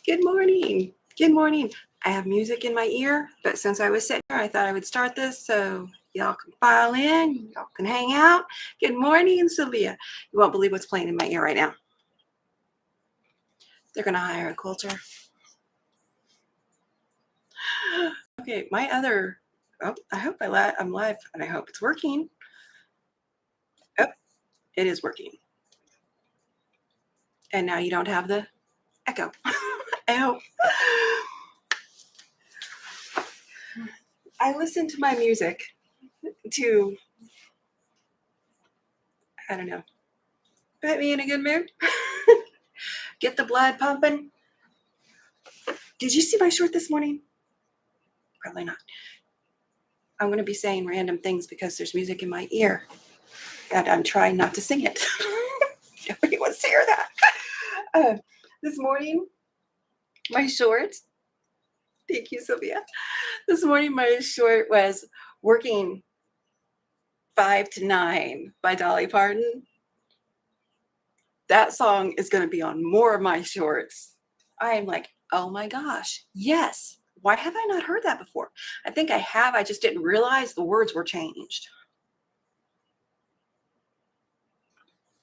Good morning. Good morning. I have music in my ear, but since I was sitting here, I thought I would start this so y'all can file in, y'all can hang out. Good morning, Sylvia. You won't believe what's playing in my ear right now. They're going to hire a quilter. Okay, my other, I hope I'm live, and I hope it's working. Oh, it is working. And now you don't have the echo. I hope. I listen to my music to, I don't know, put me in a good mood. Get the blood pumping. Did you see my short this morning? Probably not. I'm going to be saying random things because there's music in my ear. And I'm trying not to sing it. Nobody wants to hear that. This morning, my short, thank you, Sylvia. This morning, my short was Working 5 to 9 by Dolly Parton. That song is going to be on more of my shorts. I am like, oh my gosh, yes. Why have I not heard that before? I think I have. I just didn't realize the words were changed.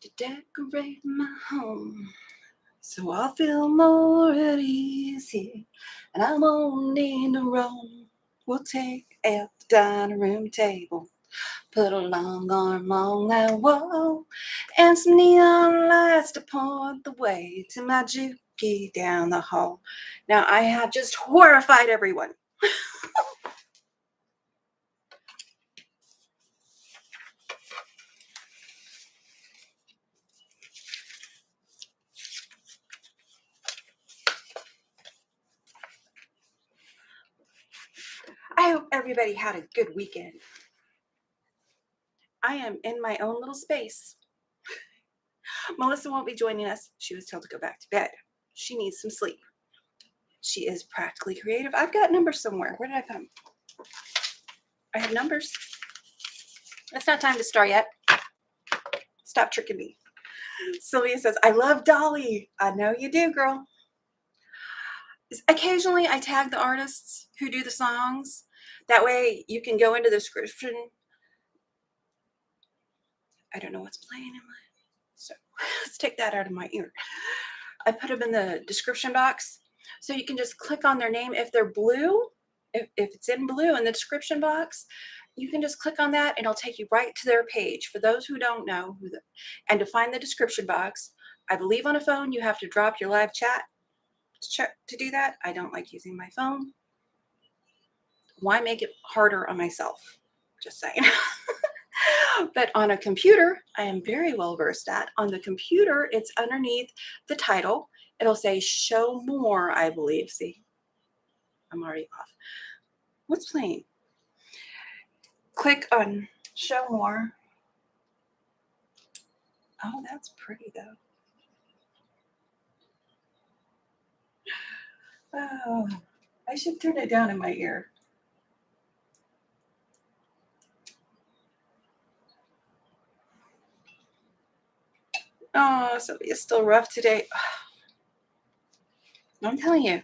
To decorate my home so I'll feel more at ease here. And I won't need to roam. We'll take out the dining room table, put a long arm on that wall, and some neon lights to point the way to my jukey down the hall. Now I have just horrified everyone. I hope everybody had a good weekend. I am in my own little space. Melissa won't be joining us. She was told to go back to bed. She needs some sleep. She is practically creative. I've got numbers somewhere. Where did I put them? I have numbers. It's not time to start yet. Stop tricking me. Sylvia says, I love Dolly. I know you do, girl. Occasionally, I tag the artists who do the songs. That way, you can go into the description. I don't know what's playing in my... So let's take that out of my ear. I put them in the description box. So you can just click on their name. If they're blue, if it's in blue in the description box, you can just click on that and it'll take you right to their page. For those who don't know, and to find the description box, I believe on a phone you have to drop your live chat to do that. I don't like using my phone. Why make it harder on myself? Just saying. But on a computer, I am very well versed at. On the computer, it's underneath the title. It'll say show more, I believe. See, I'm already off. What's playing? Click on show more. Oh, that's pretty though. Oh, I should turn it down in my ear. Oh, Sylvia's still rough today. I'm telling you,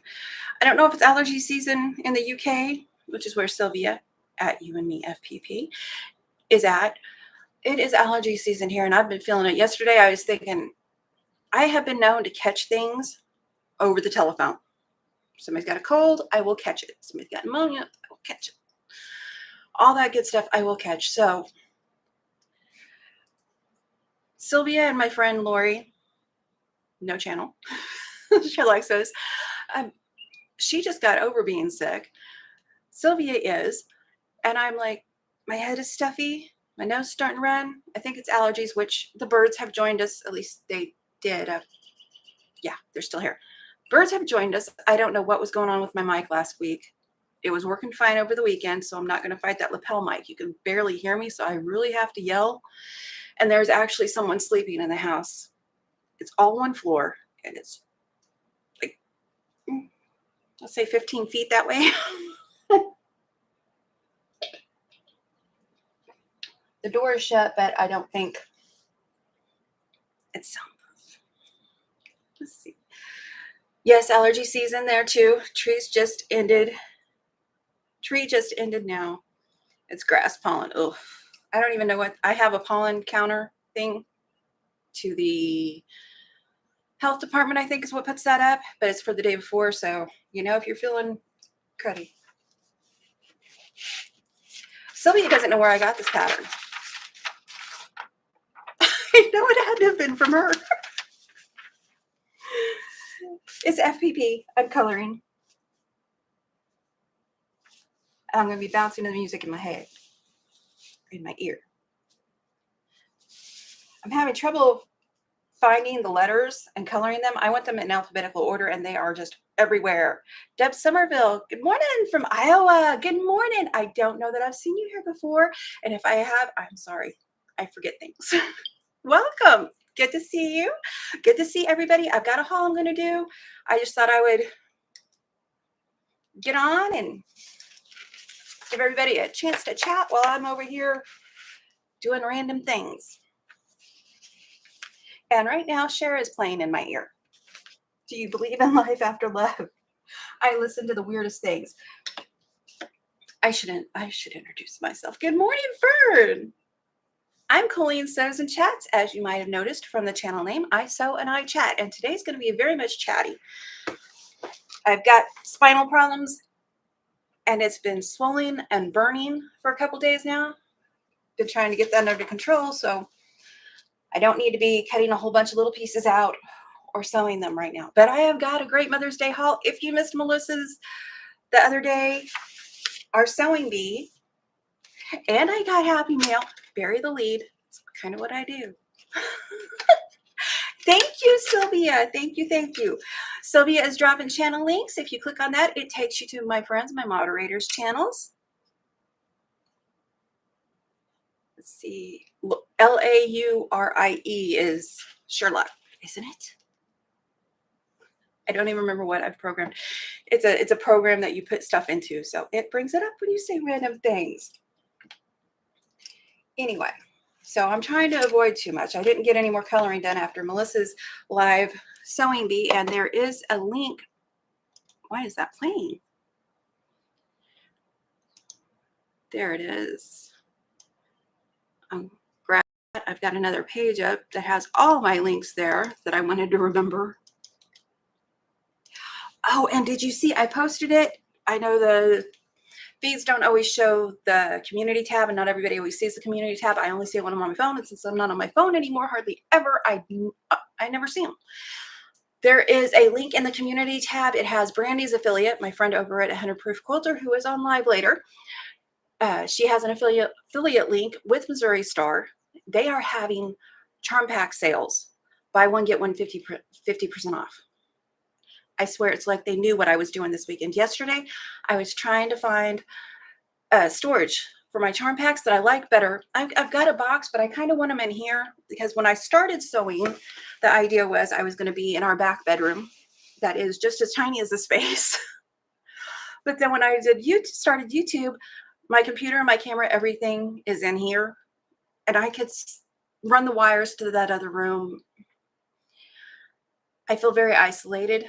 I don't know if it's allergy season in the UK, which is where Sylvia at You and Me FPP is at. It is allergy season here, and I've been feeling it. Yesterday, I was thinking, I have been known to catch things over the telephone. Somebody's got a cold, I will catch it. Somebody's got pneumonia, I will catch it. All that good stuff, I will catch. So, Sylvia and my friend Lori, no channel, she likes those. She just got over being sick. Sylvia is, and I'm like, my head is stuffy, my nose is starting to run. I think it's allergies, which the birds have joined us. At least they did. Yeah, they're still here. Birds have joined us. I don't know what was going on with my mic last week. It was working fine over the weekend, so I'm not going to fight that lapel mic. You can barely hear me, so I really have to yell. And there's actually someone sleeping in the house. It's all one floor, and it's like, let's say 15 feet that way. The door is shut, but I don't think it's soundproof. Let's see. Yes, allergy season there too. Tree just ended now. It's grass pollen. Ugh. I don't even know what, I have a pollen counter thing to the health department, I think is what puts that up, but it's for the day before. So, you know, if you're feeling cruddy. Sylvia doesn't know where I got this pattern. I know it had to have been from her. It's FPP. I'm coloring. I'm going to be bouncing the music in my head, in my ear. I'm having trouble finding the letters and coloring them. I want them in alphabetical order, and they are just everywhere. Deb Somerville, good morning from Iowa. Good morning. I don't know that I've seen you here before, and if I have, I'm sorry. I forget things. Welcome. Good to see you. Good to see everybody. I've got a haul I'm going to do. I just thought I would get on and give everybody a chance to chat while I'm over here doing random things. And right now, Cher is playing in my ear. Do you believe in life after love? I listen to the weirdest things. I should introduce myself. Good morning, Fern. I'm Coleen Sews and Chats, as you might have noticed from the channel name. I sew and I chat, and today's going to be very much chatty. I've got spinal problems, and it's been swelling and burning for a couple days now. Been trying to get that under control, so I don't need to be cutting a whole bunch of little pieces out or sewing them right now. But I have got a great Mother's Day haul. If you missed Melissa's the other day, our sewing bee, and I got Happy Mail, bury the lead. It's kind of what I do. Thank you, Sylvia. Thank you. Thank you. Sylvia is dropping channel links. If you click on that, it takes you to my friends, my moderators' channels. Let's see. Laurie is Sherlock, isn't it? I don't even remember what I've programmed. It's a program that you put stuff into, so it brings it up when you say random things. Anyway, so I'm trying to avoid too much. I didn't get any more coloring done after Melissa's live sewing bee, and there is a link. Why is that playing? There it is. I've got another page up that has all my links there that I wanted to remember. Oh, and did you see I posted it? I know the feeds don't always show the community tab, and not everybody always sees the community tab. I only see it when I'm on my phone, and since I'm not on my phone anymore, hardly ever, I never see them. There is a link in the community tab. It has Brandy's affiliate, my friend over at 100 Proof Quilter, who is on live later. She has an affiliate link with Missouri Star. They are having charm pack sales. Buy one, get one 50% off. I swear it's like they knew what I was doing this weekend. Yesterday, I was trying to find storage for my charm packs that I like better. I've got a box, but I kind of want them in here because when I started sewing, the idea was I was going to be in our back bedroom that is just as tiny as the space. But then when I started YouTube, my computer and my camera, everything is in here, and I could run the wires to that other room. I feel very isolated,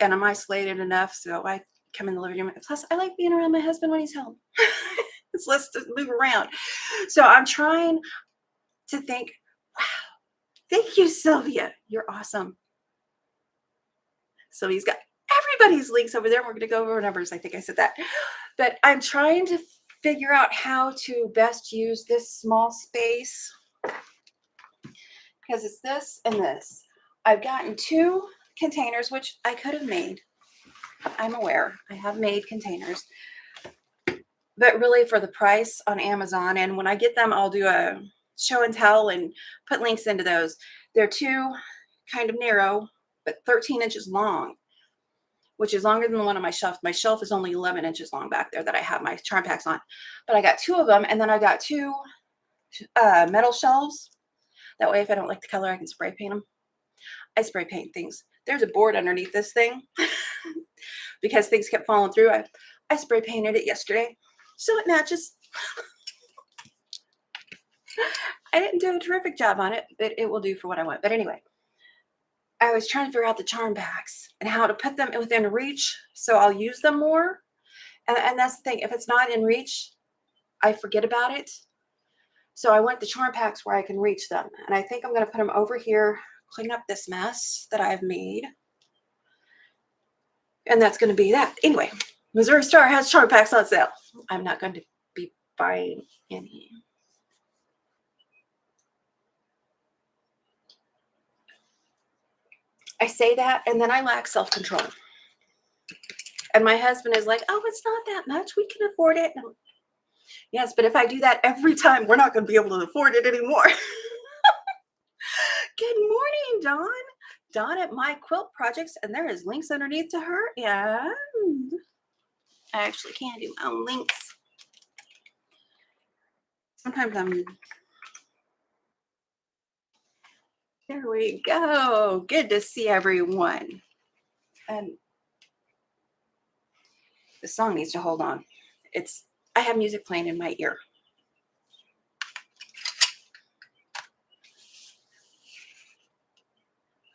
and I'm isolated enough, so I come in the living room. Plus, I like being around my husband when he's home. It's less to move around. So I'm trying to think, wow, thank you, Sylvia. You're awesome. Sylvia's got everybody's links over there. We're going to go over numbers. I think I said that. But I'm trying to figure out how to best use this small space because it's this and this. I've gotten 2 containers, which I could have made. I'm aware I have made containers, but really for the price on Amazon. And when I get them, I'll do a show and tell and put links into those. They're 2 kind of narrow, but 13 inches long, which is longer than the one on my shelf. My shelf is only 11 inches long back there that I have my charm packs on, but I got 2 of them. And then I got 2 metal shelves. That way, if I don't like the color, I can spray paint them. I spray paint things. There's a board underneath this thing because things kept falling through. I spray painted it yesterday, so it matches. I didn't do a terrific job on it, but it will do for what I want. But anyway, I was trying to figure out the charm packs and how to put them within reach so I'll use them more. And that's the thing. If it's not in reach, I forget about it. So I want the charm packs where I can reach them. And I think I'm going to put them over here, clean up this mess that I've made. And that's going to be that. Anyway, Missouri Star has charm packs on sale. I'm not going to be buying any. I say that, and then I lack self-control. And my husband is like, oh, it's not that much. We can afford it. Yes, but if I do that every time, we're not going to be able to afford it anymore. Good morning, Dawn. Dawn at My Quilt Projects, and there is links underneath to her. And I actually can't do my own links. Sometimes I'm... There we go. Good to see everyone. And the song needs to hold on. I have music playing in my ear.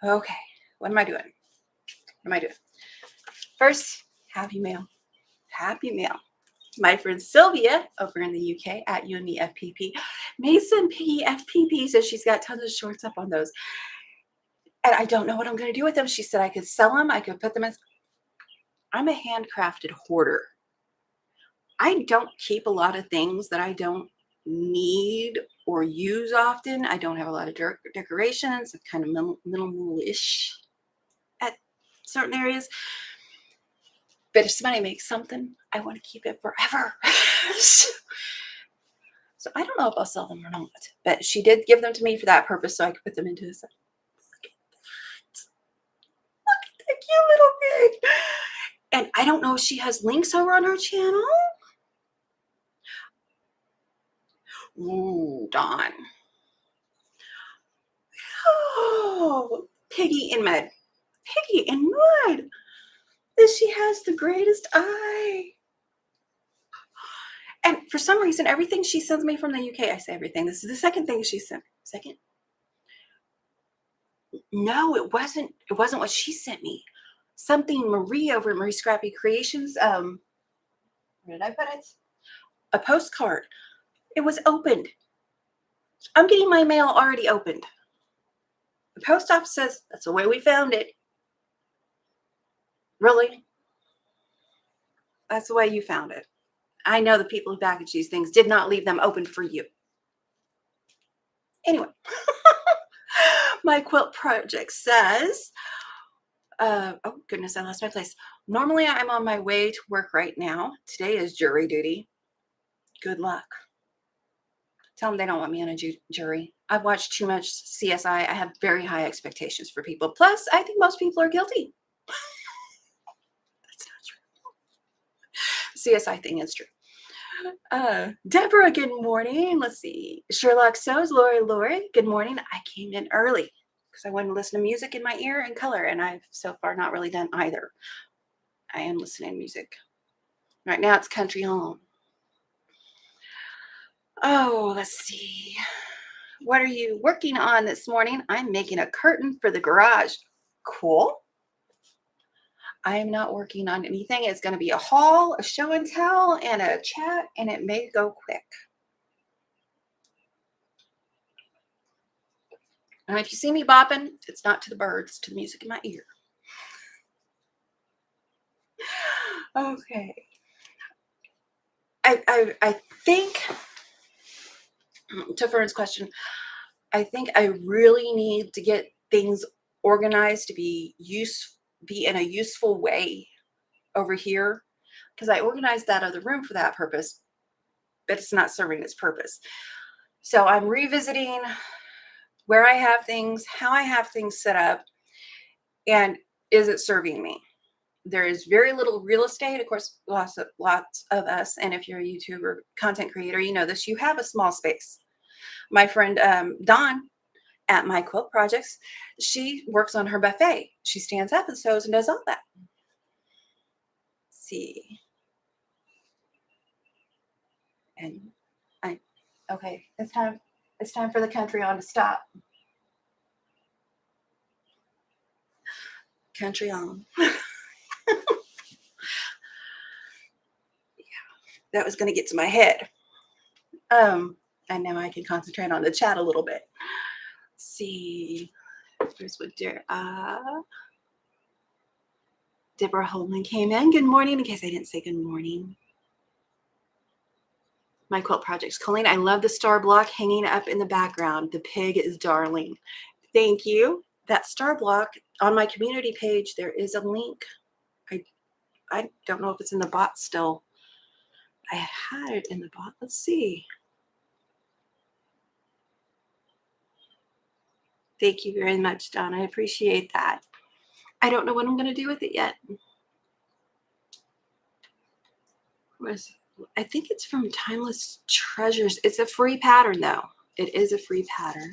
Okay, what am I doing? First, happy mail. Happy mail. My friend Sylvia over in the UK at You and Me FPP. Mason PFPP says she's got tons of shorts up on those. And I don't know what I'm going to do with them. She said I could sell them. I could put them in. I'm a handcrafted hoarder. I don't keep a lot of things that I don't need or use often. I don't have a lot of decorations. I'm kind of minimal-ish at certain areas. But if somebody makes something, I want to keep it forever. So I don't know if I'll sell them or not. But she did give them to me for that purpose, so I could put them into this. Look at that cute little pig. And I don't know if she has links over on her channel. Ooh, Dawn. Oh, Piggy in mud. Piggy in mud. She has the greatest eye. And for some reason, everything she sends me from the UK, I say everything. This is the second thing she sent. Second? No, it wasn't. It wasn't what she sent me. Something Marie over at Marie Scrappy Creations. Where did I put it? A postcard. It was opened. I'm getting my mail already opened. The post office says that's the way we found it. Really? That's the way you found it. I know the people who package these things did not leave them open for you. Anyway, My Quilt Project says, oh goodness, I lost my place. Normally I'm on my way to work right now. Today is jury duty. Good luck. Tell them they don't want me on a jury. I've watched too much CSI. I have very high expectations for people. Plus, I think most people are guilty. That's not true. CSI thing is true. Deborah, good morning. Let's see. Sherlock Sows, Lori, good morning. I came in early because I wanted to listen to music in my ear and color, and I've so far not really done either. I am listening to music. Right now it's country on. Oh, let's see. What are you working on this morning? I'm making a curtain for the garage. Cool. I am not working on anything. It's going to be a haul, a show and tell, and a chat, and it may go quick. And if you see me bopping, it's not to the birds, it's to the music in my ear. Okay. I think, to Fern's question, I think I really need to get things organized to be in a useful way over here, because I organized that other room for that purpose, but it's not serving its purpose. So I'm revisiting where I have things, how I have things set up, and is it serving me? There is very little real estate. Of course, lots of us, and if you're a YouTuber content creator, you know this, you have a small space. My friend Dawn at My Quilt Projects, she works on her buffet. She stands up and sews and does all that. Let's see. And okay, it's time for the country on to stop. Country on. That was going to get to my head. And now I can concentrate on the chat a little bit. Let's see. Here's what Deborah Holman came in. Good morning, in case I didn't say good morning. My quilt projects. Coleen, I love the star block hanging up in the background. The pig is darling. Thank you. That star block on my community page, there is a link. I don't know if it's in the bot still. I had it in the bot. Let's see. Thank you very much, Don. I appreciate that. I don't know what I'm going to do with it yet. I think it's from Timeless Treasures. It's a free pattern, though. It is a free pattern.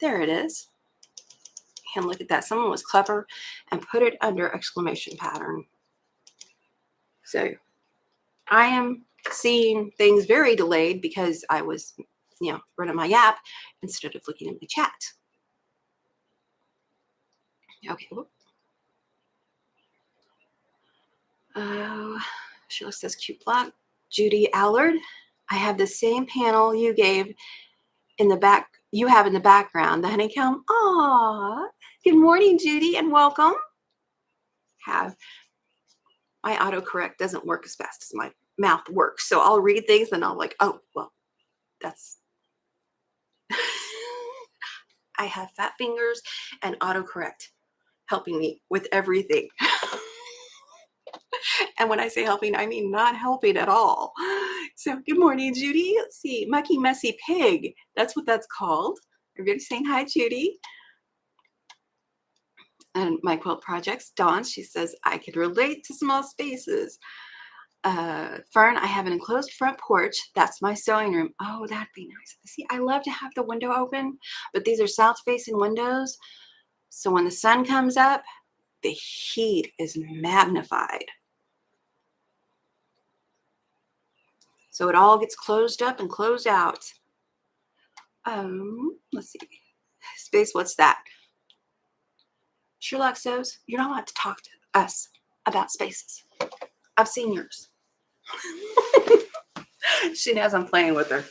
There it is. And look at that. Someone was clever and put it under exclamation pattern. So I am seeing things very delayed because I was, running my app instead of looking at the chat. Okay. Oh, Sheila says cute block. Judy Allard, I have the same panel you gave in the back. You have in the background, the honeycomb. Aw, good morning, Judy, and welcome. My autocorrect doesn't work as fast as my mouth works. So I'll read things and I'll like, oh, well, that's, I have fat fingers and autocorrect helping me with everything. And when I say helping, I mean not helping at all. So good morning, Judy. Let's see, Mucky Messy Pig. That's what that's called. Everybody saying hi, Judy. And my quilt projects, Dawn, she says, I could relate to small spaces. Fern, I have an enclosed front porch. That's my sewing room. Oh, that'd be nice. See, I love to have the window open, but these are south-facing windows. So when the sun comes up, the heat is magnified. So it all gets closed up and closed out. Let's see. Space, what's that? Sherlock says, you're not allowed to talk to us about spaces. I've seen yours. She knows I'm playing with her.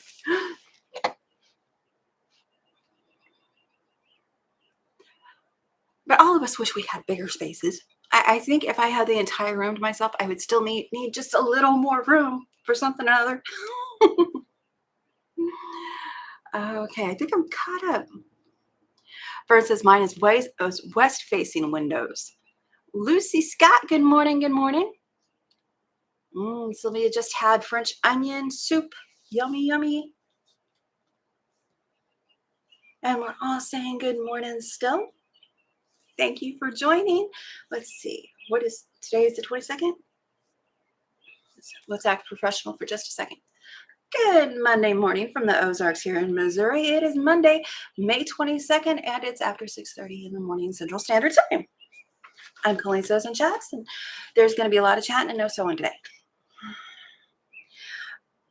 But all of us wish we had bigger spaces. I think if I had the entire room to myself, I would still need just a little more room for something or other. Okay, I think I'm caught up. First says mine is west-facing windows. Lucy Scott, good morning, good morning. Sylvia just had French onion soup. Yummy, yummy. And we're all saying good morning still. Thank you for joining. Let's see. Today is the 22nd? Let's act professional for just a second. Good Monday morning from the Ozarks here in Missouri. It is Monday, May 22nd, and it's after 6:30 in the morning Central Standard Time. I'm Coleen Sews and Chats, and there's going to be a lot of chatting and no sewing today.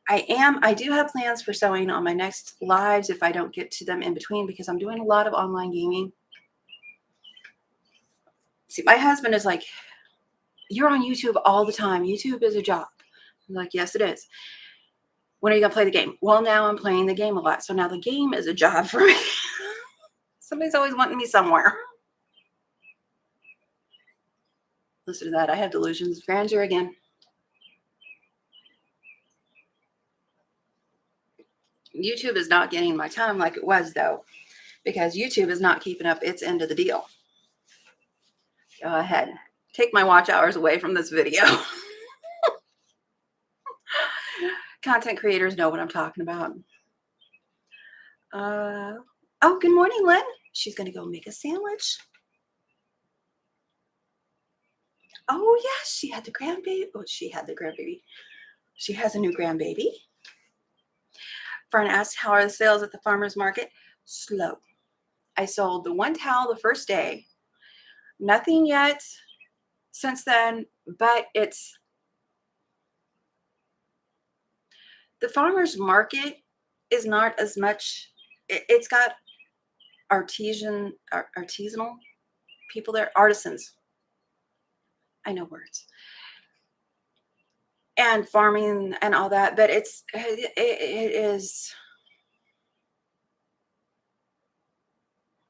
I do have plans for sewing on my next lives if I don't get to them in between, because I'm doing a lot of online gaming. See, my husband is like, you're on YouTube all the time. YouTube is a job. I'm like, yes, it is. When are you going to play the game? Well, now I'm playing the game a lot. So now the game is a job for me. Somebody's always wanting me somewhere. Listen to that. I have delusions of grandeur again. YouTube is not getting my time like it was, though, because YouTube is not keeping up its end of the deal. Go ahead. Take my watch hours away from this video. Content creators know what I'm talking about. Oh, good morning, Lynn. She's going to go make a sandwich. Oh, yes, she had the grandbaby. Oh, she had the grandbaby. She has a new grandbaby. Fern asked, how are the sales at the farmer's market? Slow. I sold the one towel the first day. Nothing yet since then, but the farmer's market is not as much. It's got artisanal. people there, artisans. I know words. And farming and all that, but it is,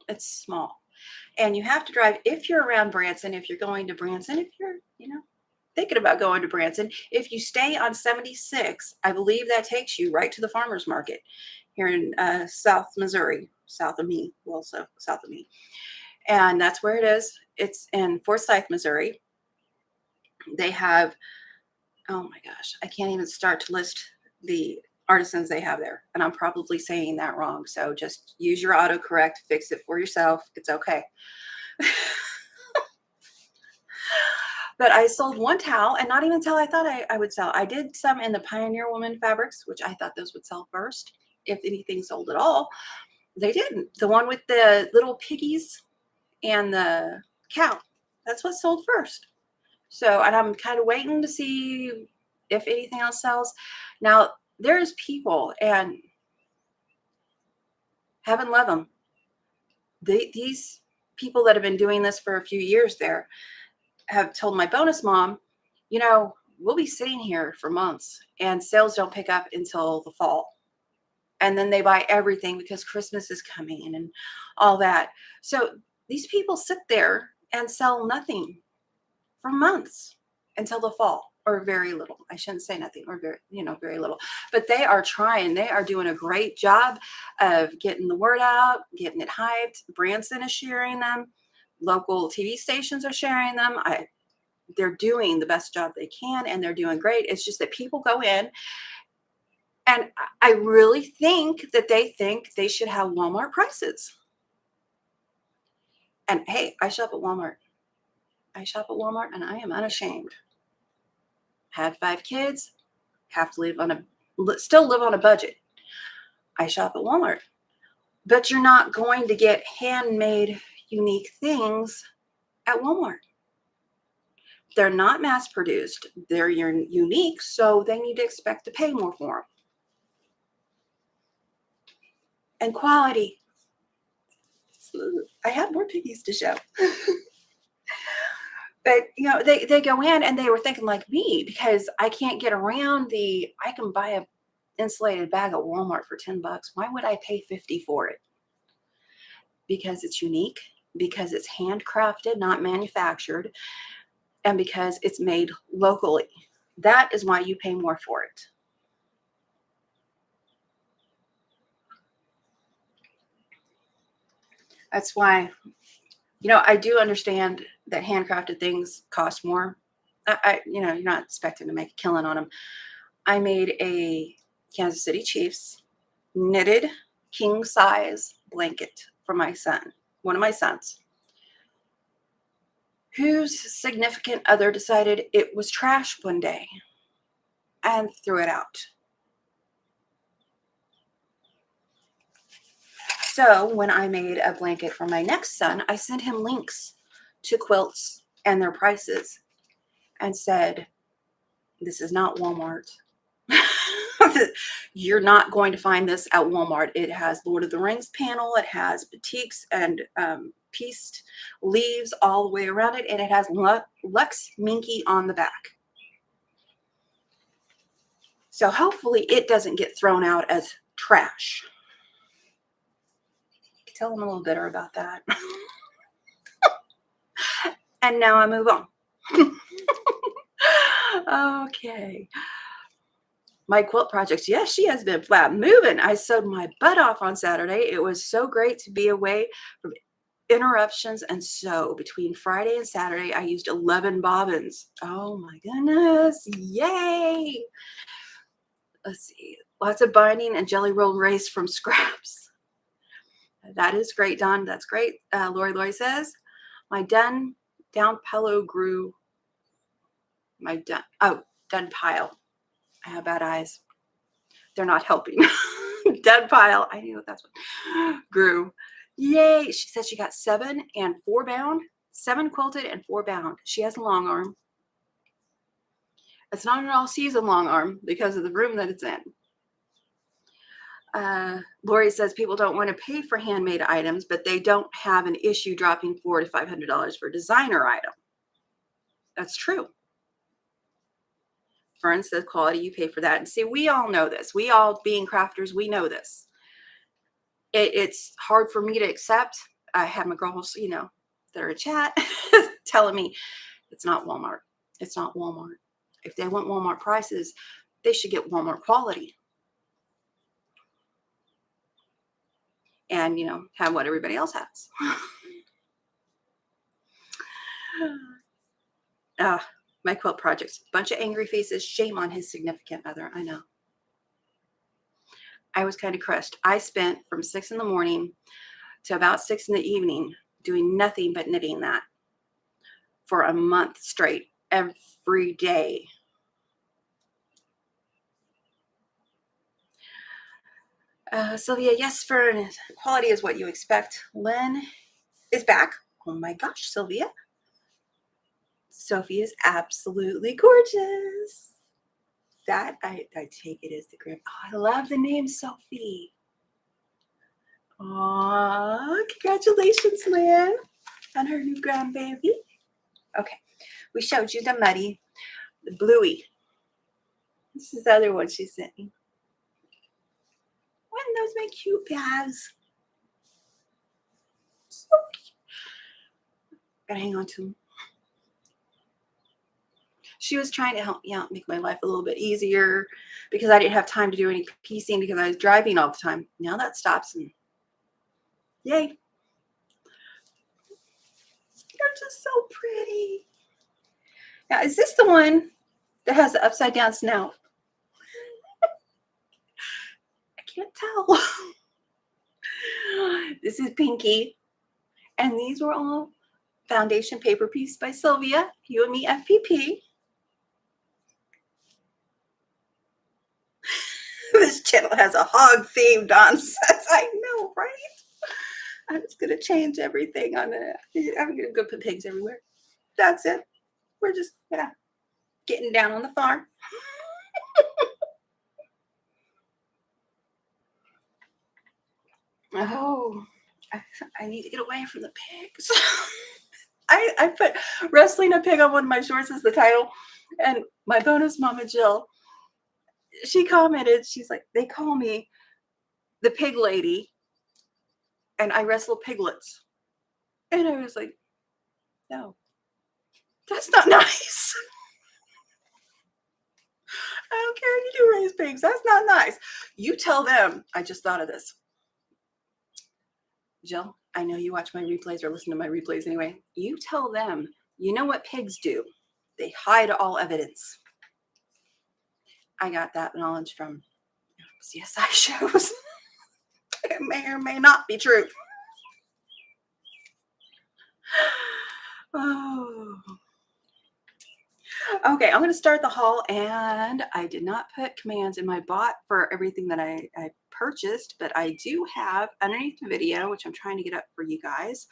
it's small. And you have to drive, if you're around Branson, if you're going to Branson, if you're, thinking about going to Branson, if you stay on 76, I believe that takes you right to the farmer's market here in South Missouri, south of me. And that's where it is. It's in Forsyth, Missouri. They have, oh my gosh, I can't even start to list the artisans they have there. And I'm probably saying that wrong. So just use your autocorrect, fix it for yourself. It's okay. But I sold one towel, and not even towel I thought I would sell. I did some in the Pioneer Woman fabrics, which I thought those would sell first, if anything sold at all. They didn't. The one with the little piggies and the cow, that's what sold first. So, and I'm kind of waiting to see if anything else sells. Now, there's people, and heaven love them. These people that have been doing this for a few years there have told my bonus mom, we'll be sitting here for months and sales don't pick up until the fall. And then they buy everything because Christmas is coming and all that. So these people sit there and sell nothing for months until the fall, or very little. I shouldn't say nothing, or very little. But they are trying. They are doing a great job of getting the word out, getting it hyped. Branson is sharing them. Local TV stations are sharing them. They're doing the best job they can, and they're doing great. It's just that people go in, and I really think that they think they should have Walmart prices. And hey, I shop at Walmart. And I am unashamed. Had 5 kids, have to still live on a budget. I shop at Walmart. But you're not going to get handmade, unique things at Walmart. They're not mass produced. They're unique, so they need to expect to pay more for them. And quality. I have more piggies to show. But, they go in, and they were thinking like me, because I can't get around I can buy a insulated bag at Walmart for $10. Why would I pay $50 for it? Because it's unique, because it's handcrafted, not manufactured, and because it's made locally. That is why you pay more for it. That's why, I do understand that handcrafted things cost more. You're not expecting to make a killing on them. I made a Kansas City Chiefs knitted king size blanket for my son, one of my sons, whose significant other decided it was trash one day and threw it out. So when I made a blanket for my next son, I sent him links to quilts and their prices and said, this is not Walmart. You're not going to find this at Walmart. It has Lord of the Rings panel. It has batiks and pieced leaves all the way around it. And it has Lux Minky on the back. So hopefully it doesn't get thrown out as trash. Tell them a little bitter about that. And now I move on. Okay. My quilt projects. Yes, she has been flat moving. I sewed my butt off on Saturday. It was so great to be away from interruptions and sew. Between Friday and Saturday, I used 11 bobbins. Oh my goodness. Yay. Let's see. Lots of binding and jelly roll race from scraps. That is great, Don. That's great. Lori says, my done down pillow grew. Done pile. I have bad eyes. They're not helping. Done pile. I knew that's what grew. Yay. She said she got 7 and 4 bound. 7 quilted and 4 bound. She has a long arm. It's not an all season long arm because of the room that it's in. Lori says people don't want to pay for handmade items, but they don't have an issue dropping $400 to $500 for a designer item. That's true. Fern says quality, you pay for that. And see, we all know this. We all, being crafters, we know this. It's hard for me to accept. I have my girls, you know, that are in chat telling me it's not Walmart. It's not Walmart. If they want Walmart prices, they should get Walmart quality. And, you know, have what everybody else has. My quilt projects. Bunch of angry faces. Shame on his significant other. I know. I was kind of crushed. I spent from 6 in the morning to about 6 in the evening doing nothing but knitting that for a month straight, every day. Sylvia, yes, Fern, quality is what you expect. Lynn is back. Oh my gosh, Sylvia. Sophie is absolutely gorgeous. That I take it as the grip. Oh, I love the name Sophie. Aw, congratulations, Lynn, on her new grandbaby. Okay, we showed you the muddy, the bluey. This is the other one she sent me. What are those my cute bags? So cute. Gotta hang on to them. She was trying to help me out, make my life a little bit easier because I didn't have time to do any piecing because I was driving all the time. Now that stops and yay. They're just so pretty. Now, is this the one that has the upside down snout? I can't tell. This is Pinky. And these were all foundation paper piece by Sylvia. You and me, FPP. This channel has a hog themed nonsense. I know, right? I'm just going to change everything on it. I'm going to go put pigs everywhere. That's it. We're just, yeah, getting down on the farm. Oh, I need to get away from the pigs. I put wrestling a pig on one of my shorts as the title. And my bonus mama, Jill, she commented, she's like, they call me the pig lady and I wrestle piglets. And I was like, no, that's not nice. I don't care if you do raise pigs. That's not nice. You tell them. I just thought of this. Jill, I know you watch my replays or listen to my replays anyway. You tell them, you know what pigs do? They hide all evidence. I got that knowledge from CSI shows. It may or may not be true. Oh. Okay, I'm going to start the haul, and I did not put commands in my bot for everything that I purchased, but I do have underneath the video, which I'm trying to get up for you guys,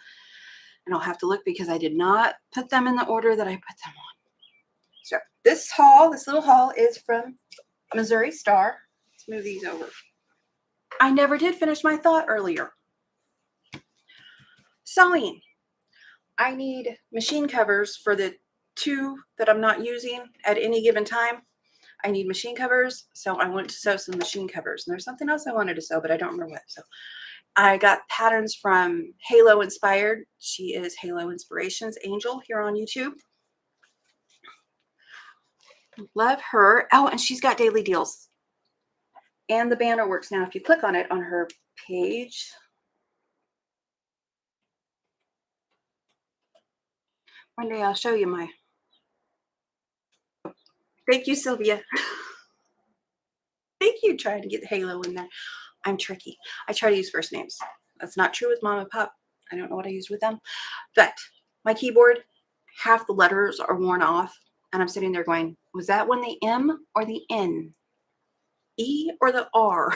and I'll have to look because I did not put them in the order that I put them on. So this haul, this little haul is from Missouri Star. Let's move these over. I never did finish my thought earlier. Sewing. I need machine covers for the 2 that I'm not using at any given time. I need machine covers, so I went to sew some machine covers. And there's something else I wanted to sew, but I don't remember what. So I got patterns from Halo Inspired. She is Halo Inspirations Angel here on YouTube. Love her. Oh, and she's got daily deals. And the banner works now. If you click on it on her page. One day I'll show you my. Thank you, Sylvia. Thank you, trying to get Halo in there. I'm tricky. I try to use first names. That's not true with Mom and Pop. I don't know what I used with them. But my keyboard, half the letters are worn off. And I'm sitting there going, was that one the M or the N? E or the R?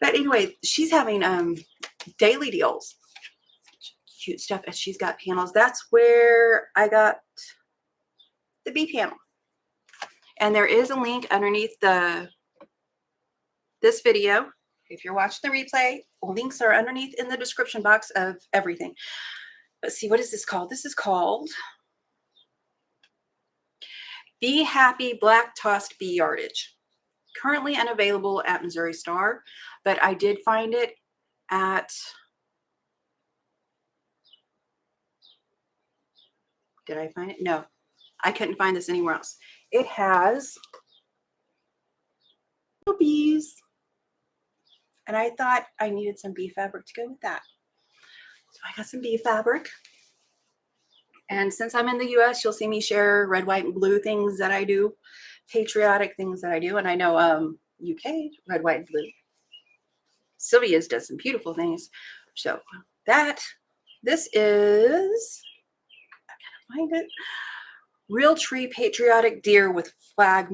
But anyway, she's having daily deals. Cute stuff. And she's got panels. That's where I got the B panel. And there is a link underneath the this video, if you're watching the replay, links are underneath in the description box of everything. Let's see, what is this called? This is called Be Happy Black Tossed Bee Yardage. Currently unavailable at Missouri Star, but I did find it at, did I find it? No, I couldn't find this anywhere else. It has bees, and I thought I needed some bee fabric to go with that. So I got some bee fabric. And since I'm in the US, you'll see me share red, white, and blue things that I do, patriotic things that I do. And I know UK, red, white, and blue. Sylvia's does some beautiful things. So this is, I gotta find it, Real Tree Patriotic Deer with Flag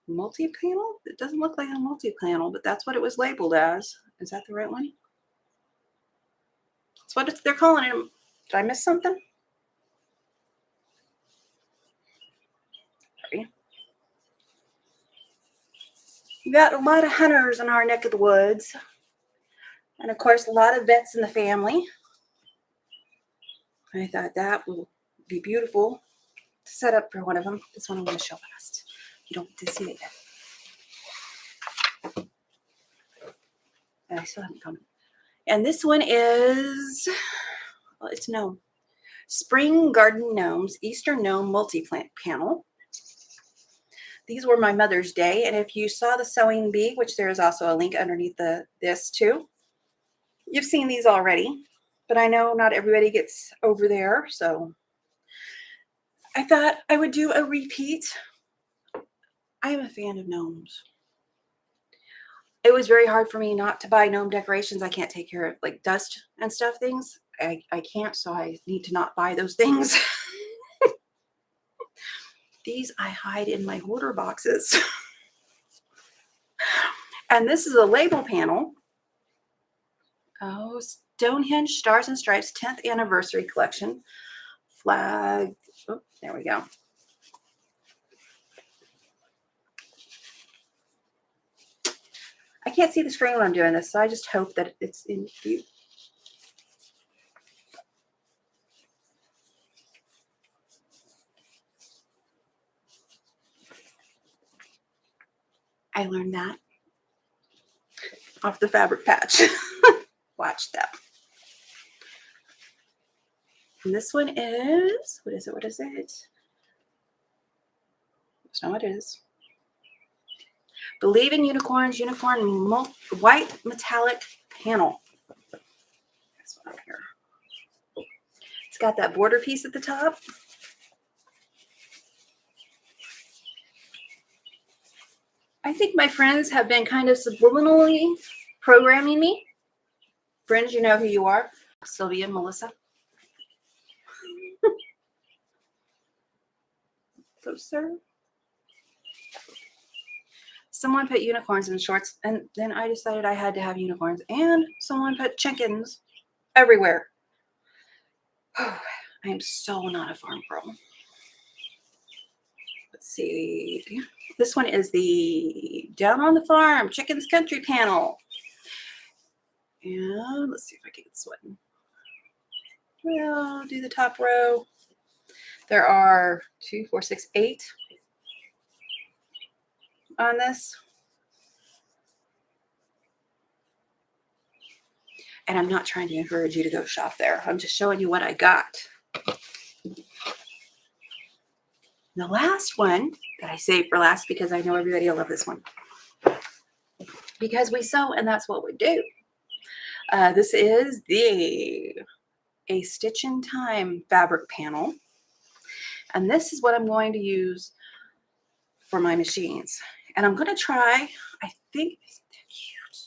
multi-panel. It doesn't look like a multi-panel, but that's what it was labeled as. Is that the right one? That's what they're calling it. Did I miss something? Sorry. We got a lot of hunters in our neck of the woods. And of course, a lot of vets in the family. I thought that will be beautiful to set up for one of them. This one I'm going to show last. You don't get to see it yet. And I still haven't come. And this one is, well, it's Gnome. Spring Garden Gnomes, Eastern Gnome Multi-Plant Panel. These were my Mother's Day. And if you saw the sewing bee, which there is also a link underneath this too, you've seen these already. But I know not everybody gets over there. So I thought I would do a repeat. I am a fan of gnomes. It was very hard for me not to buy gnome decorations. I can't take care of like dust and stuff things. I can't, so I need to not buy those things. These I hide in my hoarder boxes. And this is a label panel. Oh, Stonehenge Stars and Stripes 10th Anniversary Collection. Flag. Oh, there we go. I can't see the screen when I'm doing this, so I just hope that it's in view. I learned that off the fabric patch. Watch that. And this one is, what is it? What is it? That's not what it is. Believe in Unicorns, Unicorn White Metallic Panel. This one up here. It's got that border piece at the top. I think my friends have been kind of subliminally programming me. Friends, you know who you are. Sylvia and Melissa. Closer. Someone put unicorns in shorts, and then I decided I had to have unicorns. And someone put chickens everywhere. Oh, I am so not a farm girl. Let's see. This one is the Down on the Farm Chickens Country panel. And let's see if I can get this one. Well, do the top row. There are 2, 4, 6, 8 on this. And I'm not trying to encourage you to go shop there. I'm just showing you what I got. The last one that I saved for last, because I know everybody will love this one. Because we sew, and that's what we do. This is a Stitch in Time fabric panel. And this is what I'm going to use for my machines. And I'm going to try, I think, they're cute.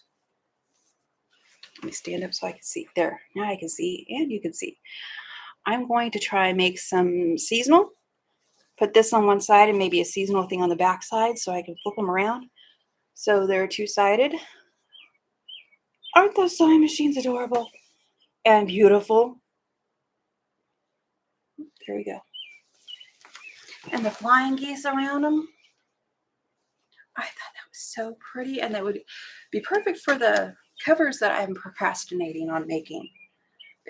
Let me stand up so I can see. There, now I can see, and you can see. I'm going to try and make some seasonal. Put this on one side and maybe a seasonal thing on the back side so I can flip them around. So they're two-sided. Aren't those sewing machines adorable and beautiful? There we go. And the flying geese around them. I thought that was so pretty, and that would be perfect for the covers that I'm procrastinating on making.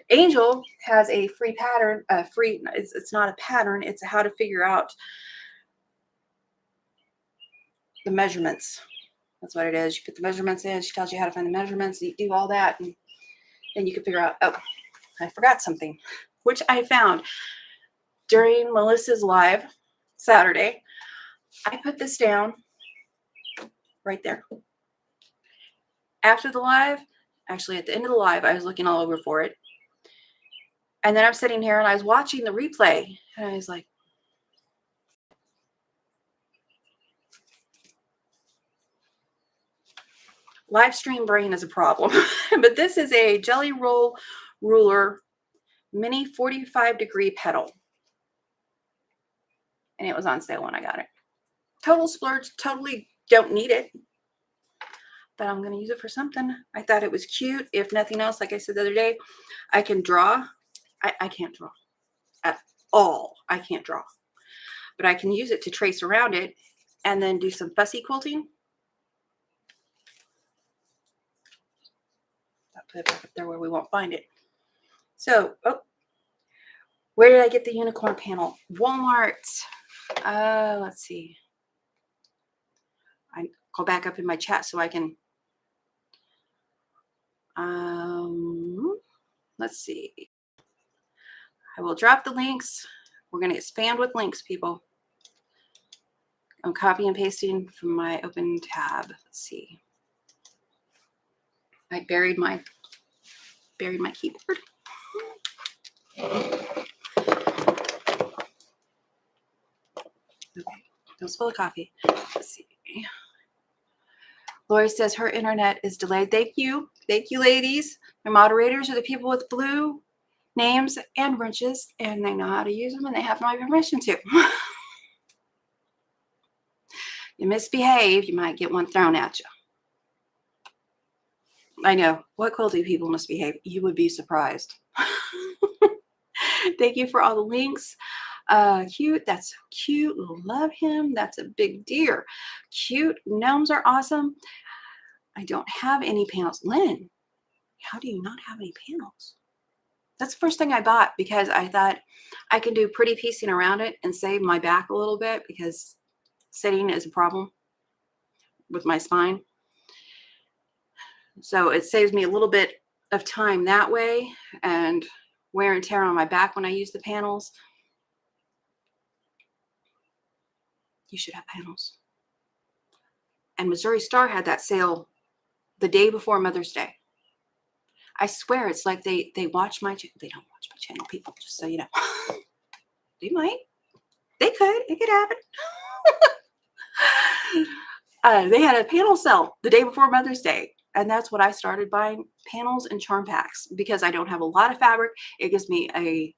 Angel has a free pattern, it's not a pattern, it's how to figure out the measurements. That's what it is. You put the measurements in, she tells you how to find the measurements, you do all that, and then you can figure out, oh, I forgot something, which I found during Melissa's live Saturday. I put this down right there. After the live, actually at the end of the live, I was looking all over for it. And then I'm sitting here and I was watching the replay and I was like, live stream brain is a problem. But this is a Jelly Roll Ruler mini 45-degree pedal. And it was on sale when I got it. Total splurge, totally don't need it. But I'm going to use it for something. I thought it was cute. If nothing else, like I said the other day, I can draw. I can't draw at all. I can't draw. But I can use it to trace around it and then do some fussy quilting. I'll put it back up there where we won't find it. So, oh, where did I get the unicorn panel? Walmart. Let's see. I go back up in my chat so I can. Let's see. I will drop the links. We're going to get spammed with links, people. I'm copy and pasting from my open tab. Let's see. I buried my keyboard. Okay. Don't spill the coffee. Let's see. Lori says her internet is delayed. Thank you. Thank you, ladies. My moderators are the people with blue names and wrenches, and they know how to use them, and they have my permission to. You misbehave, you might get one thrown at you. I know. What quilting people misbehave? You would be surprised. Thank you for all the links. Cute. That's so cute. Love him. That's a big deer. Cute. Gnomes are awesome. I don't have any panels. Lynn, how do you not have any panels? That's the first thing I bought because I thought I can do pretty piecing around it and save my back a little bit because sitting is a problem with my spine. So it saves me a little bit of time that way and wear and tear on my back when I use the panels. You should have panels. And Missouri Star had that sale the day before Mother's Day. I swear it's like they watch my channel. They don't watch my channel, people, just so you know. They might. They could. It could happen. They had a panel sale the day before Mother's Day. And that's what I started buying, panels and charm packs, because I don't have a lot of fabric. It gives me a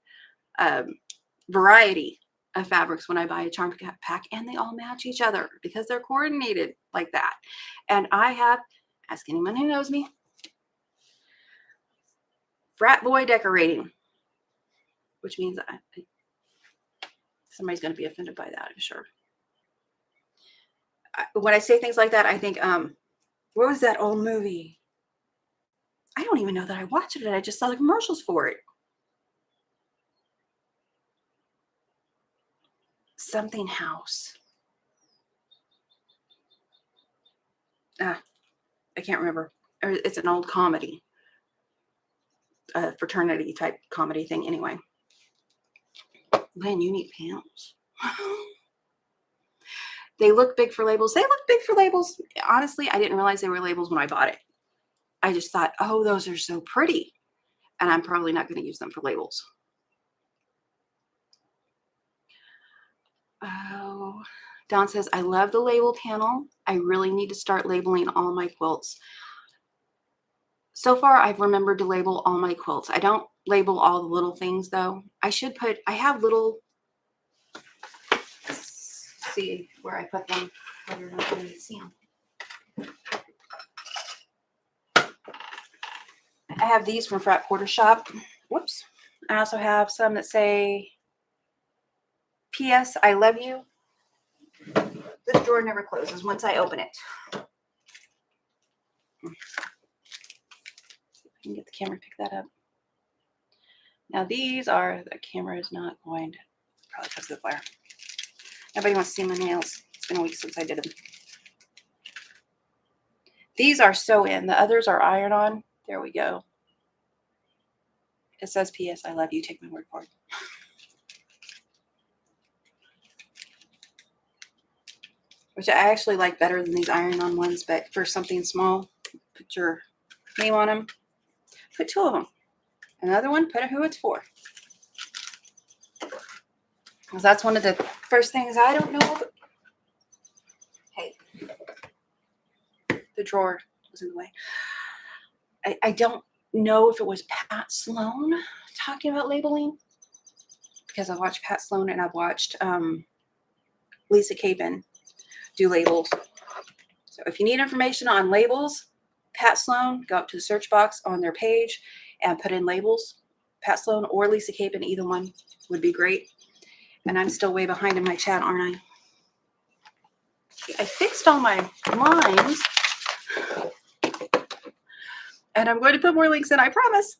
variety of fabrics when I buy a charm pack, and they all match each other because they're coordinated like that. And I have, ask anyone who knows me, frat boy decorating, which means that somebody's going to be offended by that, I'm sure. When I say things like that, I think, what was that old movie? I don't even know that I watched it. I just saw the commercials for it. Something House. I can't remember. It's an old comedy. A fraternity type comedy thing. Anyway. Lynn, you need panels. They look big for labels. They look big for labels. Honestly, I didn't realize they were labels when I bought it. I just thought, oh, those are so pretty. And I'm probably not going to use them for labels. Oh, Dawn says, I love the label panel. I really need to start labeling all my quilts. So far, I've remembered to label all my quilts. I don't label all the little things, though. I should put, I have little, let's see where I put them, whether or not you can see them. I have these from Frat Quarter Shop. Whoops. I also have some that say, P.S. I love you. This drawer never closes once I open it. See if I can get the camera to pick that up. Now these are, the camera is not going to, probably because of the glare. Nobody wants to see my nails. It's been a week since I did them. These are sew in. The others are iron on. There we go. It says P.S. I love you. Take my word for it. Which I actually like better than these iron on ones, but for something small, put your name on them. Put 2 of them. Another one, put who it's for. Because that's one of the first things I don't know. Hey, the drawer was in the way. I don't know if it was Pat Sloan talking about labeling, because I watched Pat Sloan and I've watched Lisa Capen do labels. So if you need information on labels, Pat Sloan, go up to the search box on their page and put in labels. Pat Sloan or Lisa Capen, either one would be great. And I'm still way behind in my chat, aren't I? I fixed all my lines. And I'm going to put more links in, I promise.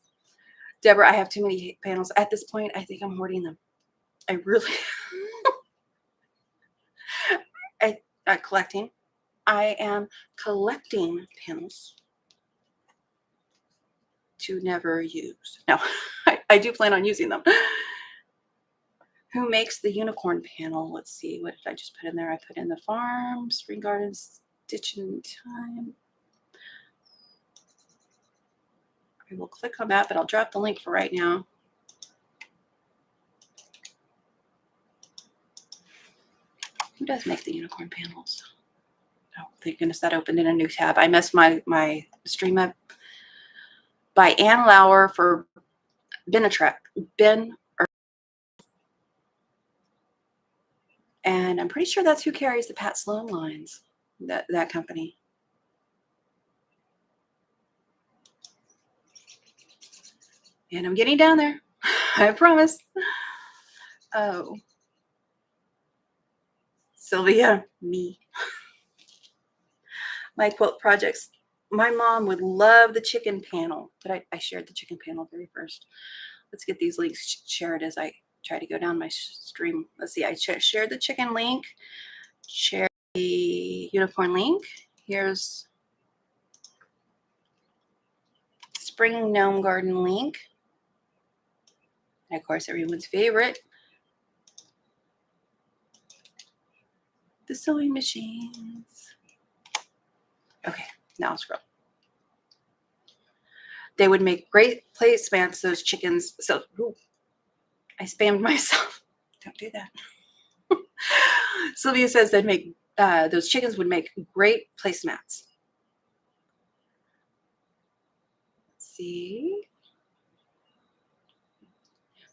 Deborah, I have too many panels. At this point, I think I'm hoarding them. I really... collecting. I am collecting panels to never use. No, I do plan on using them. Who makes the unicorn panel? Let's see. What did I just put in there? I put in the farm, spring gardens, stitching time. I will click on that, but I'll drop the link for right now. Who does make the unicorn panels? Oh, thank goodness that opened in a new tab. I messed my stream up by Ann Lauer for and I'm pretty sure that's who carries the Pat Sloan lines, that company. And I'm getting down there. I promise. Oh. Sylvia, me. My quilt projects. My mom would love the chicken panel, but I shared the chicken panel very first. Let's get these links shared as I try to go down my stream. Let's see, I shared the chicken link, shared the unicorn link. Here's spring gnome garden link. And of course, everyone's favorite, the sewing machines. Okay, now I'll scroll. They would make great placemats, those chickens. So, ooh, I spammed myself. Don't do that. Sylvia says they'd make, those chickens would make great placemats. Let's see.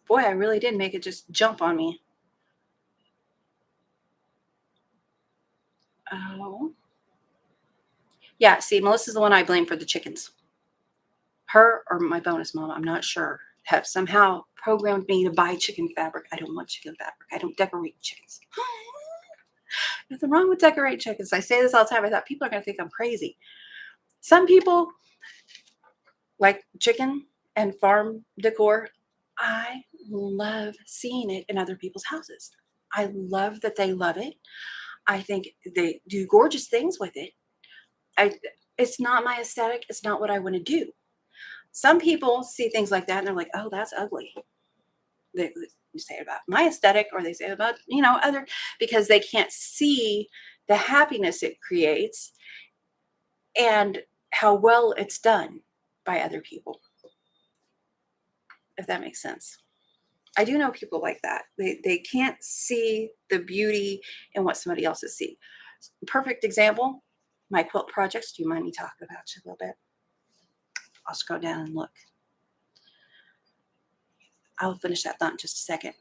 Boy, I really did make it just jump on me. Oh. Yeah, see, Melissa's the one I blame for the chickens. Her or my bonus mom, I'm not sure, have somehow programmed me to buy chicken fabric. I don't want chicken fabric. I don't decorate chickens. Nothing wrong with decorating chickens. I say this all the time. I thought people are going to think I'm crazy. Some people like chicken and farm decor. I love seeing it in other people's houses. I love that they love it. I think they do gorgeous things with it. It's not my aesthetic. It's not what I want to do. Some people see things like that and they're like, oh, that's ugly. They say about my aesthetic, or they say about, other, because they can't see the happiness it creates and how well it's done by other people. If that makes sense. I do know people like that. They can't see the beauty in what somebody else is seeing. Perfect example, my quilt projects. Do you mind me talking about you a little bit? I'll scroll down and look. I'll finish that thought in just a second.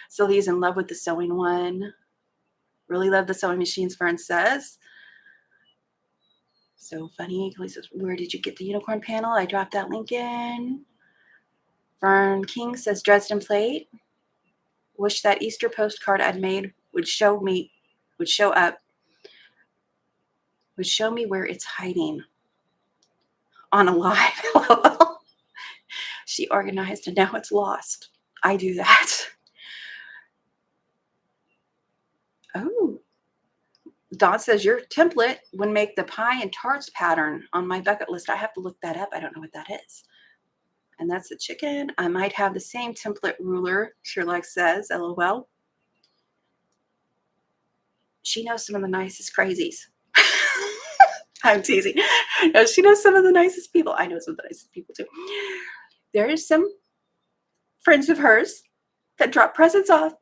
Sylvia's in love with the sewing one. Really love the sewing machines, Fern says. So funny. He says, where did you get the unicorn panel? I dropped that link in. Fern King says, Dresden plate. Wish that Easter postcard I'd made would show me would show up, would show me where it's hiding on a live. She organized and now it's lost. I do that. Oh, Dawn says your template would make the pie and tarts pattern on my bucket list. I have to look that up. I don't know what that is. And that's the chicken. I might have the same template ruler, Sherlock says, LOL. She knows some of the nicest crazies. I'm teasing. No, she knows some of the nicest people. I know some of the nicest people too. There is some friends of hers that drop presents off.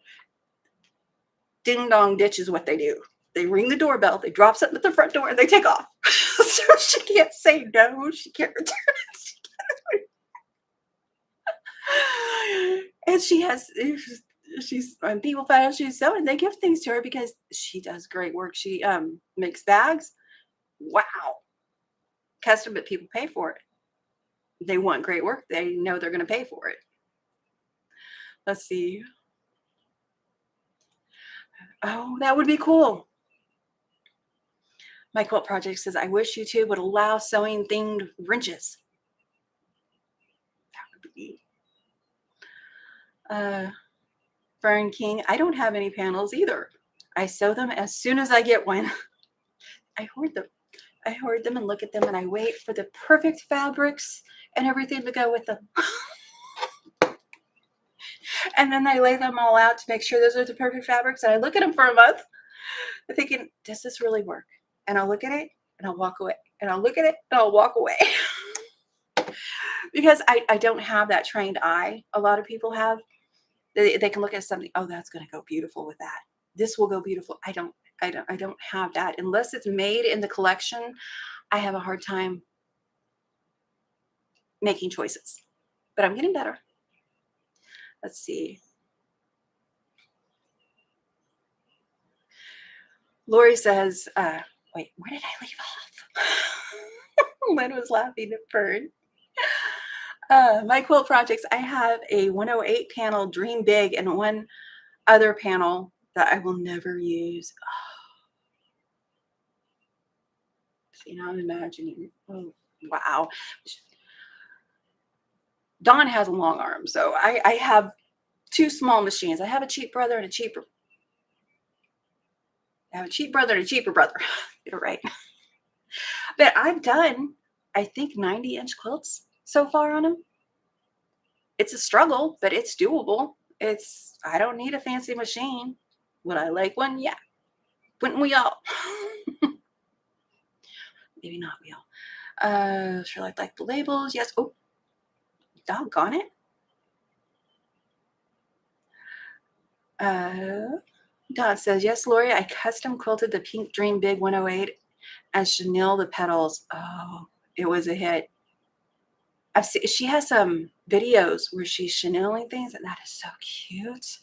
Ding dong ditch is what they do. They ring the doorbell, they drop something at the front door, and they take off. So she can't say no, she can't return it. And she's when people find out she's sewing, they give things to her because she does great work. She makes bags. Wow. Custom, but people pay for it. They want great work. They know they're going to pay for it. Let's see. Oh, that would be cool. My quilt project says, I wish YouTube would allow sewing themed wrenches. That would be Fern King, I don't have any panels either. I sew them as soon as I get one. I hoard them. I hoard them and look at them and I wait for the perfect fabrics and everything to go with them. And then I lay them all out to make sure those are the perfect fabrics. And I look at them for a month. I'm thinking, does this really work? And I'll look at it and I'll walk away. And I'll look at it and I'll walk away. Because I don't have that trained eye. A lot of people have. They can look at something. Oh, that's going to go beautiful with that. This will go beautiful. I don't have that. Unless it's made in the collection, I have a hard time making choices. But I'm getting better. Let's see. Lori says, wait, where did I leave off? Lynn was laughing at Fern. My quilt projects, I have a 108 panel Dream Big and one other panel that I will never use. Oh. See, now I'm imagining. Oh, wow. Dawn has a long arm, so I have two small machines. I have a cheap brother and a cheaper. I have a cheap brother and a cheaper brother. Get it right. But I've done, I think, 90-inch quilts so far on them. It's a struggle, but it's doable. I don't need a fancy machine. Would I like one? Yeah. Wouldn't we all? Maybe not we all. Sure, I like the labels. Yes. Oh, doggone it. Don says, yes, Lori, I custom quilted the Pink Dream Big 108 and chenille the petals. Oh, it was a hit. She has some videos where she's chenilling things, and that is so cute.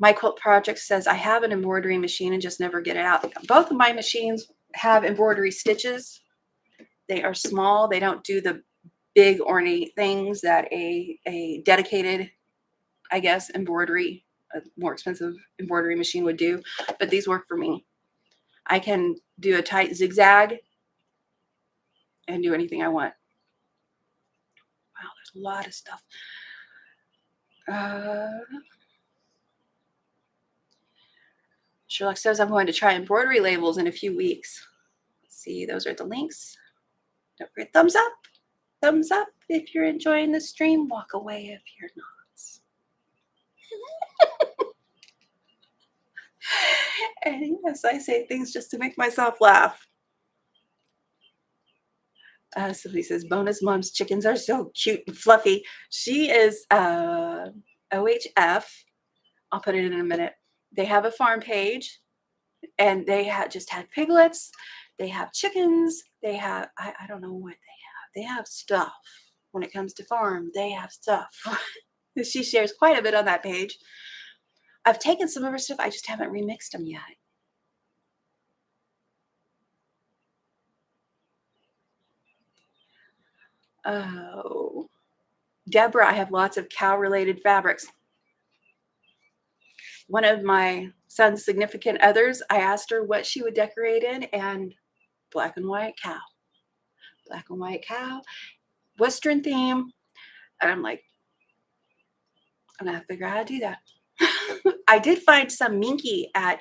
My quilt project says, I have an embroidery machine and just never get it out. Both of my machines have embroidery stitches. They are small. They don't do the big ornate things that a dedicated, I guess, embroidery, a more expensive embroidery machine would do. But these work for me. I can do a tight zigzag and do anything I want. Wow, there's a lot of stuff. Sherlock says, I'm going to try embroidery labels in a few weeks. Let's see, those are the links. Don't forget thumbs up. Thumbs up if you're enjoying the stream. Walk away if you're not. And yes, I say things just to make myself laugh. Somebody says, bonus mom's chickens are so cute and fluffy. She is OHF. I'll put it in a minute. They have a farm page, and they just had piglets. They have chickens. They have, I don't know what they have. They have stuff. When it comes to farm, they have stuff. She shares quite a bit on that page. I've taken some of her stuff. I just haven't remixed them yet. Oh, Deborah, I have lots of cow-related fabrics. one of my son's significant others, I asked her what she would decorate in, and black and white cow. Black and white cow, Western theme. And I'm like, I'm going to figure out how to do that. I did find some minky at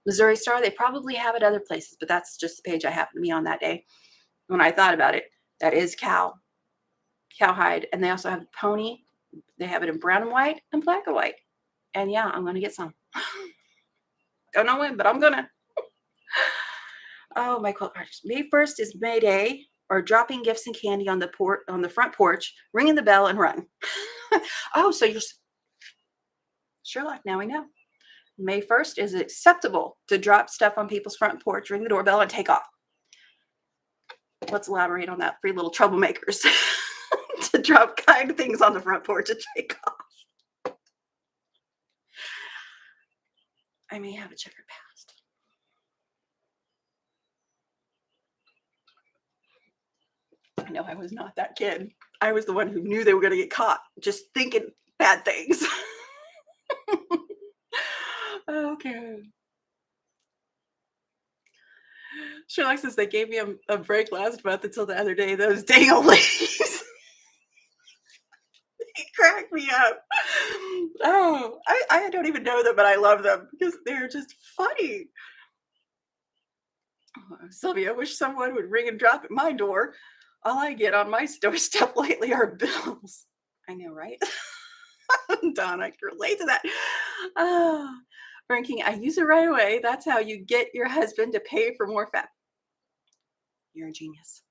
Missouri Star. They probably have it other places, but that's just the page I happened to be on that day. When I thought about it, that is cowhide. And they also have pony. They have it in brown and white and black and white. And yeah, I'm going to get some. Don't know when, but I'm going to. Oh, my quilt projects. May 1st is May Day, or dropping gifts and candy on the front porch, ringing the bell and run. Oh, so you're Sherlock. Now we know. May 1st is acceptable to drop stuff on people's front porch, ring the doorbell, and take off. Let's elaborate on that for you little troublemakers. To drop kind things on the front porch and take off. I may have a checkered past. I know I was not that kid. I was the one who knew they were going to get caught just thinking bad things. Okay. Sherlock says they gave me a break last month until the other day. Those dang old ladies. They crack me up. Oh, I don't even know them, but I love them because they're just funny. Oh, Sylvia, I wish someone would ring and drop at my door. All I get on my doorstep lately are bills. I know, right? Don, I can relate to that. Ranking, I use it right away. That's how you get your husband to pay for more fat. You're a genius.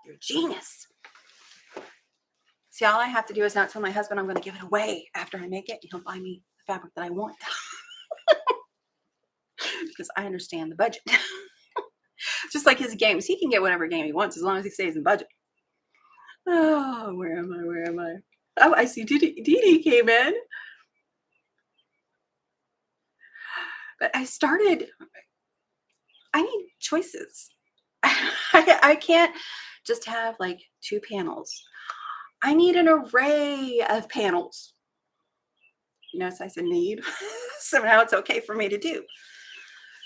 You're a genius. See, all I have to do is not tell my husband I'm going to give it away after I make it, and he'll buy me the fabric that I want. Because I understand the budget. Just like his games. He can get whatever game he wants as long as he stays in budget. Oh, where am I? Where am I? Oh, I see Dee Dee came in. But I need choices. I can't just have like 2 panels. I need an array of panels. Notice I said need. So now it's okay for me to do.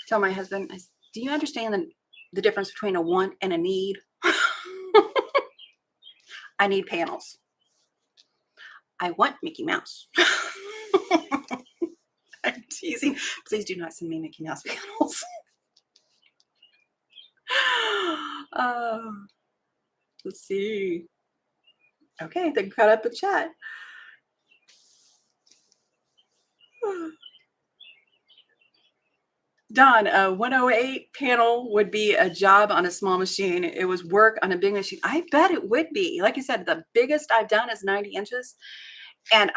Tell my husband, do you understand the difference between a want and a need? I need panels. I want Mickey Mouse. I'm teasing. Please do not send me Mickey Mouse panels. Let's see. Okay, they cut up the chat. Don, a 108 panel would be a job on a small machine. It was work on a big machine. I bet it would be. Like I said, the biggest I've done is 90 inches. And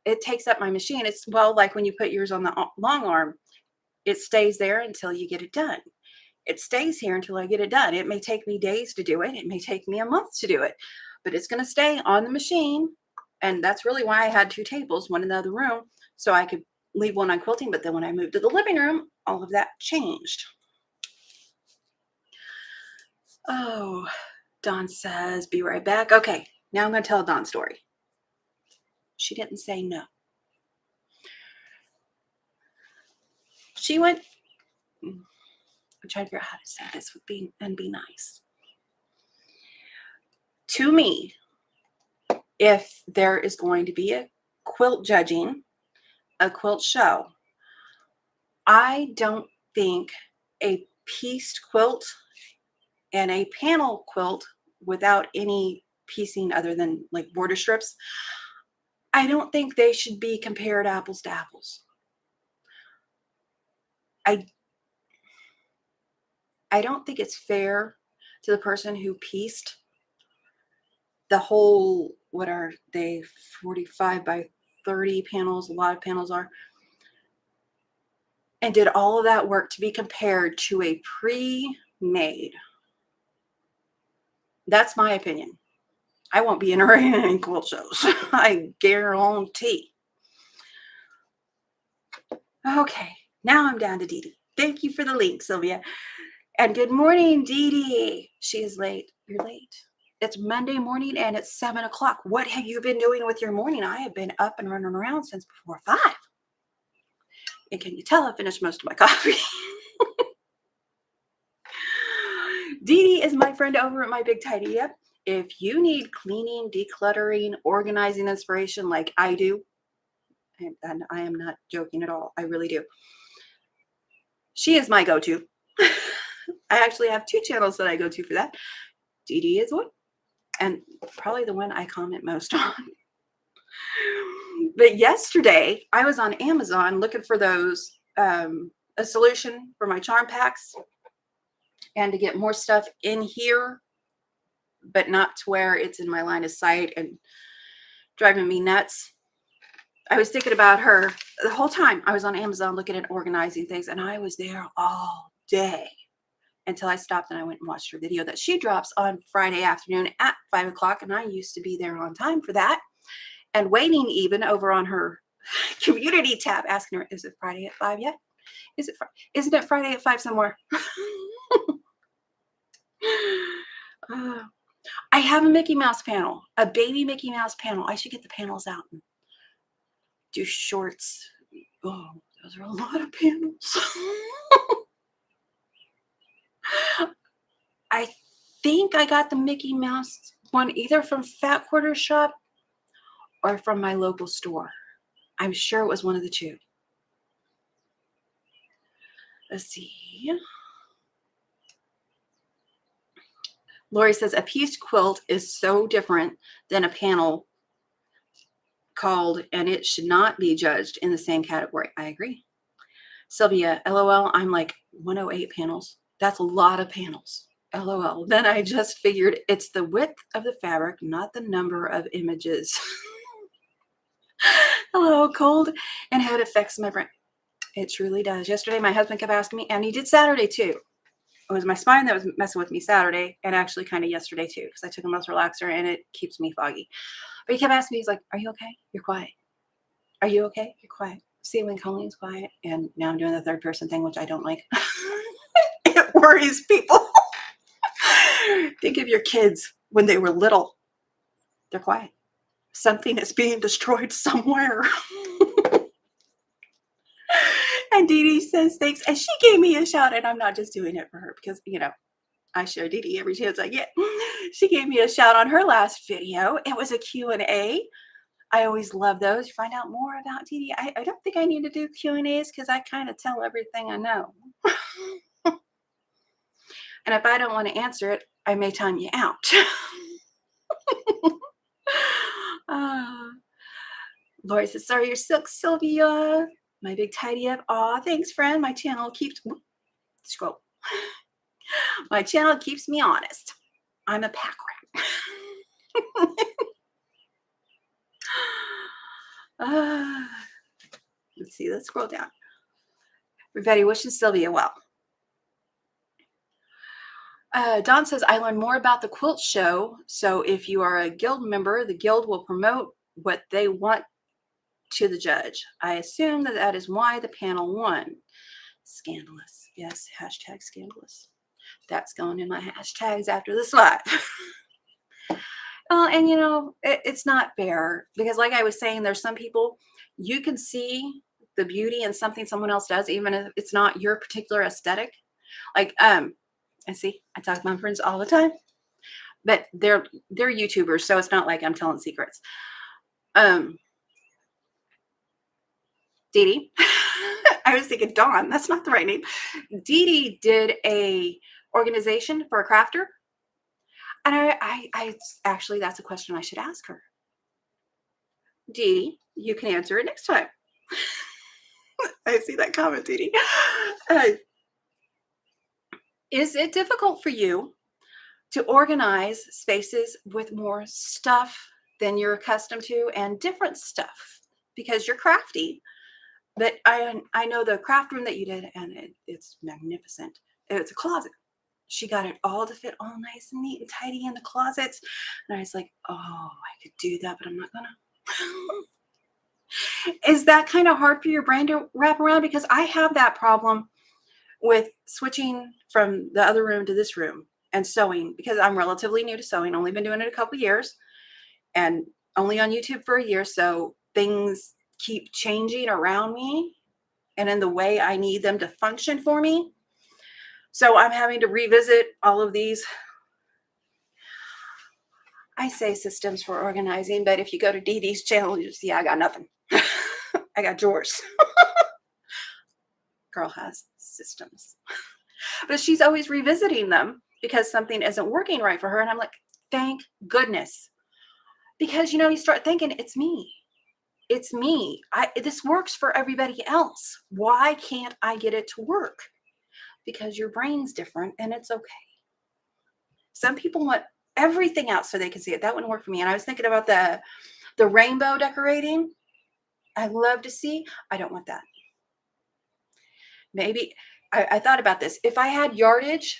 it takes up my machine. It's, well, like when you put yours on the long arm, it stays there until you get it done. It stays here until I get it done. It may take me days to do it. It may take me a month to do it. But it's going to stay on the machine. And that's really why I had 2 tables, one in the other room, so I could leave one on quilting. But then when I moved to the living room, all of that changed. Oh, Dawn says, be right back. Okay, now I'm going to tell Dawn's story. She didn't say no. She went, I'm trying to figure out how to say this and be nice. To me, if there is going to be a quilt judging, a quilt show, I don't think a pieced quilt and a panel quilt without any piecing other than like border strips, I don't think they should be compared apples to apples. I don't think it's fair to the person who pieced the whole, what are they, 45 by 30 panels, a lot of panels are, and did all of that work to be compared to a pre-made. That's my opinion. I won't be entering any quilt shows. I guarantee. Okay, now I'm down to Dee Dee. Thank you for the link, Sylvia. And good morning, Dee Dee. She is late. You're late. It's Monday morning and it's 7 o'clock. What have you been doing with your morning? I have been up and running around since before 5. And can you tell I finished most of my coffee? Dee Dee is my friend over at My Big Tidy Up. If you need cleaning, decluttering, organizing inspiration like I do, and I am not joking at all, I really do, she is my go-to. I actually have 2 channels that I go to for that. Dee Dee is one, and probably the one I comment most on. But yesterday, I was on Amazon looking for those, a solution for my charm packs and to get more stuff in here, but not to where it's in my line of sight and driving me nuts. I was thinking about her the whole time. I was on Amazon looking at organizing things, and I was there all day until I stopped and I went and watched her video that she drops on Friday afternoon at 5 o'clock. And I used to be there on time for that and waiting even over on her community tab, asking her, is it Friday at 5 yet? Isn't it Friday at 5 somewhere? I have a Mickey Mouse panel, a baby Mickey Mouse panel. I should get the panels out and do shorts. Oh, those are a lot of panels. I think I got the Mickey Mouse one either from Fat Quarter Shop or from my local store. I'm sure it was one of the 2. Let's see. Lori says a pieced quilt is so different than a panel called, and it should not be judged in the same category. I agree. Sylvia, LOL, I'm like 108 panels. That's a lot of panels. LOL. Then I just figured it's the width of the fabric, not the number of images. Hello, cold, and how it affects my brain. It truly does. Yesterday, my husband kept asking me, and he did Saturday too. It was my spine that was messing with me Saturday, and actually kind of yesterday too, because I took a muscle relaxer and it keeps me foggy. But he kept asking me, he's like, are you okay? You're quiet. Are you okay? You're quiet. See, when Coleen's quiet, and now I'm doing the third person thing, which I don't like. It worries people. Think of your kids when they were little. They're quiet. Something is being destroyed somewhere. And Dee Dee says thanks. And she gave me a shout, and I'm not just doing it for her because, I share Dee Dee every chance I get. She gave me a shout on her last video. It was a Q&A. I always love those. You find out more about Dee Dee. I don't think I need to do Q&As because I kind of tell everything I know. And if I don't want to answer it, I may time you out. Lori says, sorry, your silk, Sylvia. My big tidy up. Aw, thanks, friend. My channel keeps... Scroll. My channel keeps me honest. I'm a pack rat. Let's see. Let's scroll down. Everybody wishing Sylvia well. Don says, I learned more about the quilt show. So if you are a guild member, the guild will promote what they want to the judge. I assume that is why the panel won. Scandalous. Yes, hashtag scandalous. That's going in my hashtags after this live. Well, and it's not fair because like I was saying, there's some people you can see the beauty in something someone else does, even if it's not your particular aesthetic. Like, I talk to my friends all the time, but they're YouTubers, so it's not like I'm telling secrets. Dee Dee, I was thinking Dawn, that's not the right name. Dee Dee did a organization for a crafter. And I actually, that's a question I should ask her. Dee, you can answer it next time. I see that comment, Dee Dee. Is it difficult for you to organize spaces with more stuff than you're accustomed to and different stuff? Because you're crafty. But I know the craft room that you did, and it's magnificent. It's a closet. She got it all to fit all nice and neat and tidy in the closets. And I was like, oh, I could do that, but I'm not gonna. Is that kind of hard for your brain to wrap around? Because I have that problem with switching from the other room to this room and sewing, because I'm relatively new to sewing, only been doing it a couple years and only on YouTube for a year. So things keep changing around me and in the way I need them to function for me. So I'm having to revisit all of these. I say systems for organizing, but if you go to Dee Dee's channel, you see I got nothing. I got drawers. Girl has systems. But she's always revisiting them because something isn't working right for her. And I'm like, thank goodness. Because, you start thinking, it's me. It's me. This works for everybody else. Why can't I get it to work? Because your brain's different and it's okay. Some people want everything out so they can see it. That wouldn't work for me. And I was thinking about the rainbow decorating. I love to see. I don't want that. Maybe I thought about this. If I had yardage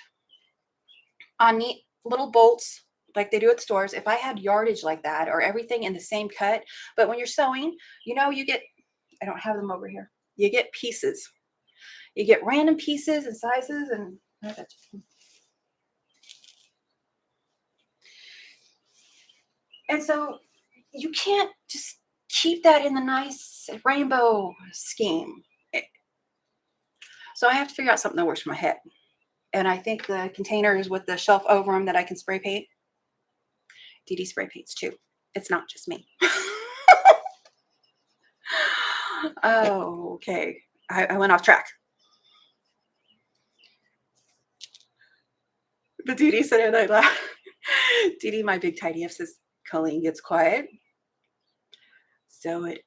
on neat little bolts like they do at stores, if I had yardage like that, or everything in the same cut, but when you're sewing, you get, I don't have them over here. You get pieces. You get random pieces and sizes and so you can't just keep that in the nice rainbow scheme. So I have to figure out something that works for my head. And I think the containers with the shelf over them that I can spray paint. Dee Dee spray paints too. It's not just me. Oh, okay. I went off track. But Dee Dee said it, I laughed. Dee Dee, my big tidy up, says Coleen gets quiet. So it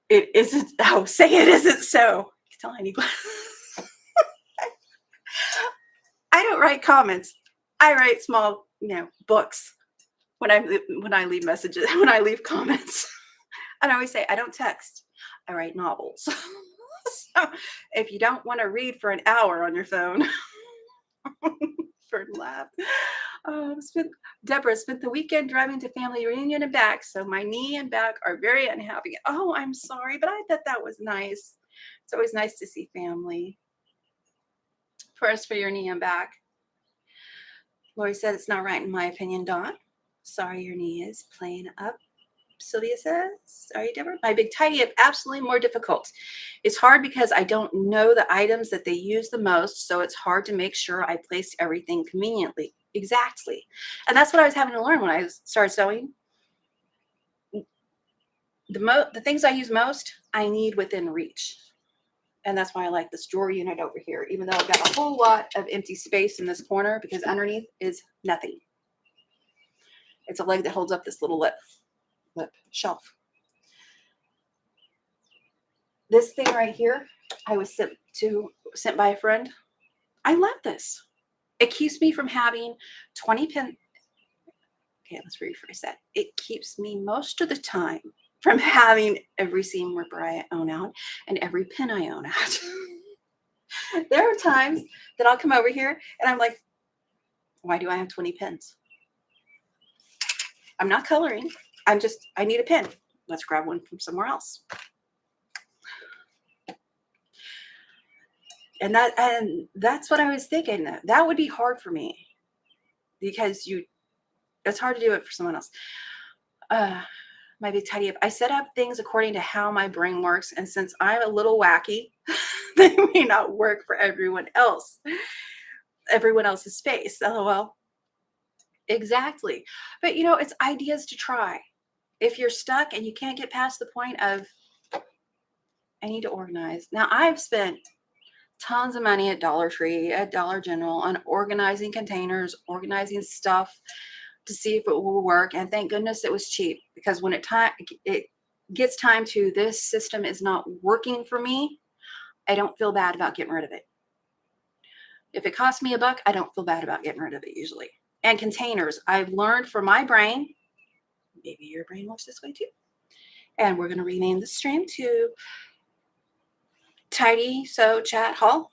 isn't. Oh, say it isn't so. Tell any. I don't write comments. I write small, books when I leave messages, when I leave comments. And I always say, I don't text. I write novels. So if you don't want to read for an hour on your phone, for laugh. Deborah spent the weekend driving to family reunion and back, so my knee and back are very unhappy. Oh, I'm sorry, but I bet that was nice. It's always nice to see family. First for your knee and back. Lori said it's not right in my opinion, Dawn. Sorry your knee is playing up. Sylvia says, sorry, Deborah. My big tidy up, absolutely more difficult. It's hard because I don't know the items that they use the most, so it's hard to make sure I placed everything conveniently. Exactly. And that's what I was having to learn when I started sewing. The things I use most, I need within reach. And that's why I like this drawer unit over here, even though I've got a whole lot of empty space in this corner, because underneath is nothing. It's a leg that holds up this little lip shelf. This thing right here, I was sent by a friend. I love this. It keeps me from having 20 pin. Okay, let's rephrase that. It keeps me most of the time from having every seam ripper I own out and every pin I own out. There are times that I'll come over here and I'm like, why do I have 20 pins? I'm not coloring. I need a pin. Let's grab one from somewhere else. And that's what I was thinking. That would be hard for me because it's hard to do it for someone else. My big tidy up. I set up things according to how my brain works. And since I'm a little wacky, they may not work for everyone else's space. LOL. Exactly. But it's ideas to try. If you're stuck and you can't get past the point of, I need to organize. Now I've spent tons of money at Dollar Tree, at Dollar General on organizing containers, organizing stuff to see if it will work. And thank goodness it was cheap, because when it gets time to, this system is not working for me, I don't feel bad about getting rid of it. If it costs me $1, I don't feel bad about getting rid of it usually. And containers, I've learned from my brain, maybe your brain works this way too. And we're going to rename the stream to Tidy So Chat Hall.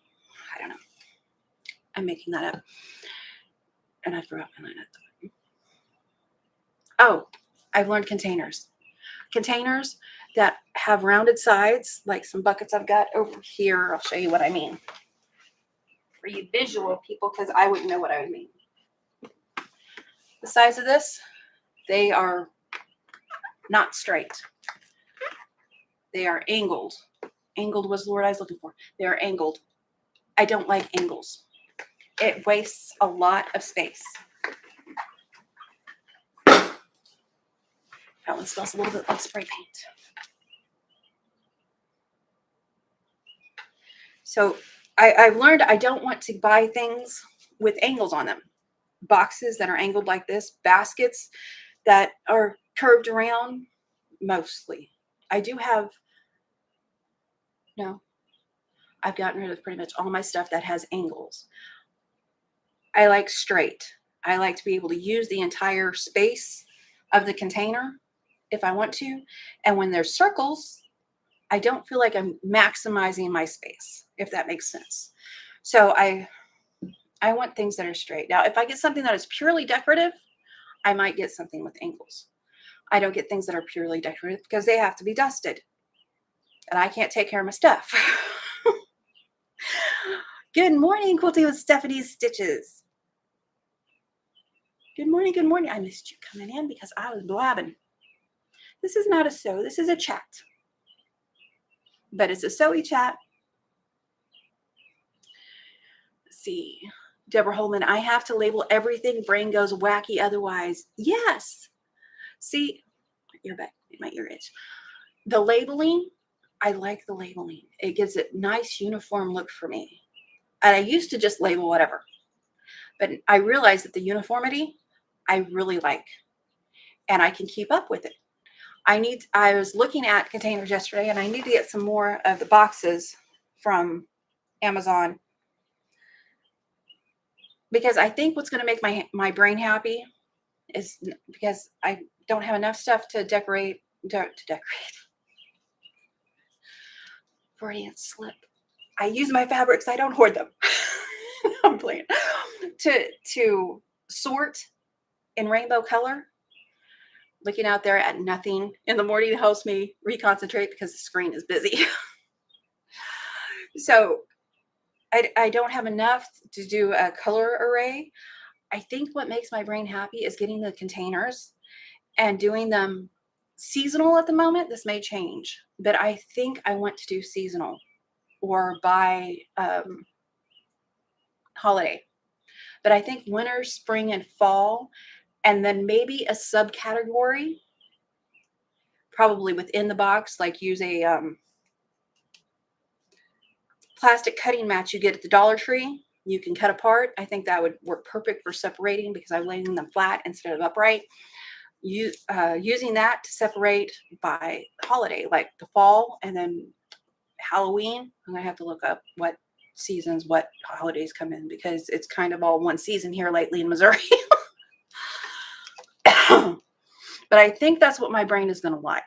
I don't know. I'm making that up. And I forgot my line of thought. Oh, I've learned containers. Containers that have rounded sides, like some buckets I've got over here. I'll show you what I mean. For you visual people, because I wouldn't know what I would mean. The size of this, they are not straight. They are angled. Angled was the word I was looking for. They're angled. I don't like angles. It wastes a lot of space. That one smells a little bit like spray paint. So I've learned I don't want to buy things with angles on them. Boxes that are angled like this, baskets that are curved around, mostly. I do have, no, I've gotten rid of pretty much all my stuff that has angles. I like straight. I like to be able to use the entire space of the container if I want to. And when there's circles, I don't feel like I'm maximizing my space, if that makes sense. So I want things that are straight. Now, if I get something that is purely decorative, I might get something with angles. I don't get things that are purely decorative because they have to be dusted. And I can't take care of my stuff. Good morning, Quilty with Stephanie's Stitches. Good morning, good morning. I missed you coming in because I was blabbing. This is not a sew, this is a chat. But it's a sewy chat. Let's see. Deborah Holman, I have to label everything. Brain goes wacky otherwise. Yes. See, my ear itch. The labeling, I like the labeling. It gives it nice uniform look for me. And I used to just label whatever. But I realized that the uniformity, I really like. And I can keep up with it. I was looking at containers yesterday, and I need to get some more of the boxes from Amazon. Because I think what's going to make my brain happy is because I don't have enough stuff to decorate. Freudian slip. I use my fabrics. I don't hoard them. I'm playing. To sort in rainbow color. Looking out there at nothing in the morning helps me reconcentrate because the screen is busy. So I don't have enough to do a color array. I think what makes my brain happy is getting the containers and doing them seasonal at the moment. This may change, but I think I want to do seasonal or by holiday. But I think winter, spring, and fall, and then maybe a subcategory, probably within the box, like use a plastic cutting mat you get at the Dollar Tree. You can cut apart. I think that would work perfect for separating because I'm laying them flat instead of upright. Using that to separate by holiday, like the fall and then Halloween. I'm going to have to look up what seasons, what holidays come in because it's kind of all one season here lately in Missouri. But I think that's what my brain is going to like.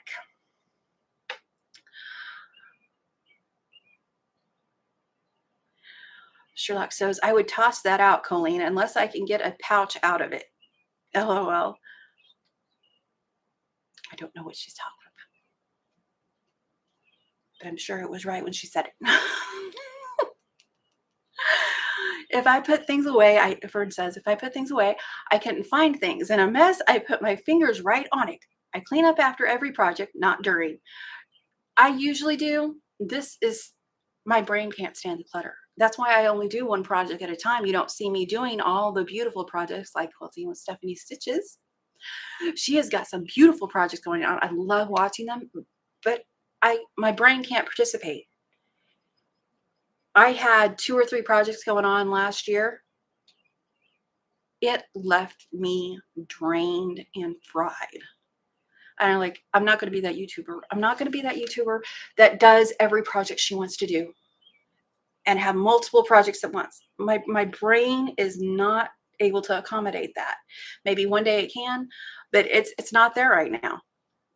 Sherlock says, I would toss that out, Coleen, unless I can get a pouch out of it. LOL. I don't know what she's talking about. But I'm sure it was right when she said it. If I put things away, Fern says, if I put things away, I can find things. In a mess, I put my fingers right on it. I clean up after every project, not during. I usually do. My brain can't stand the clutter. That's why I only do one project at a time. You don't see me doing all the beautiful projects like Quilting with Stephanie Stitches. She has got some beautiful projects going on. I love watching them, but my brain can't participate. I had 2 or 3 projects going on last year. It left me drained and fried. And I'm not going to be that YouTuber. I'm not going to be that YouTuber that does every project she wants to do and have multiple projects at once. My brain is not able to accommodate that. Maybe one day it can, but it's not there right now.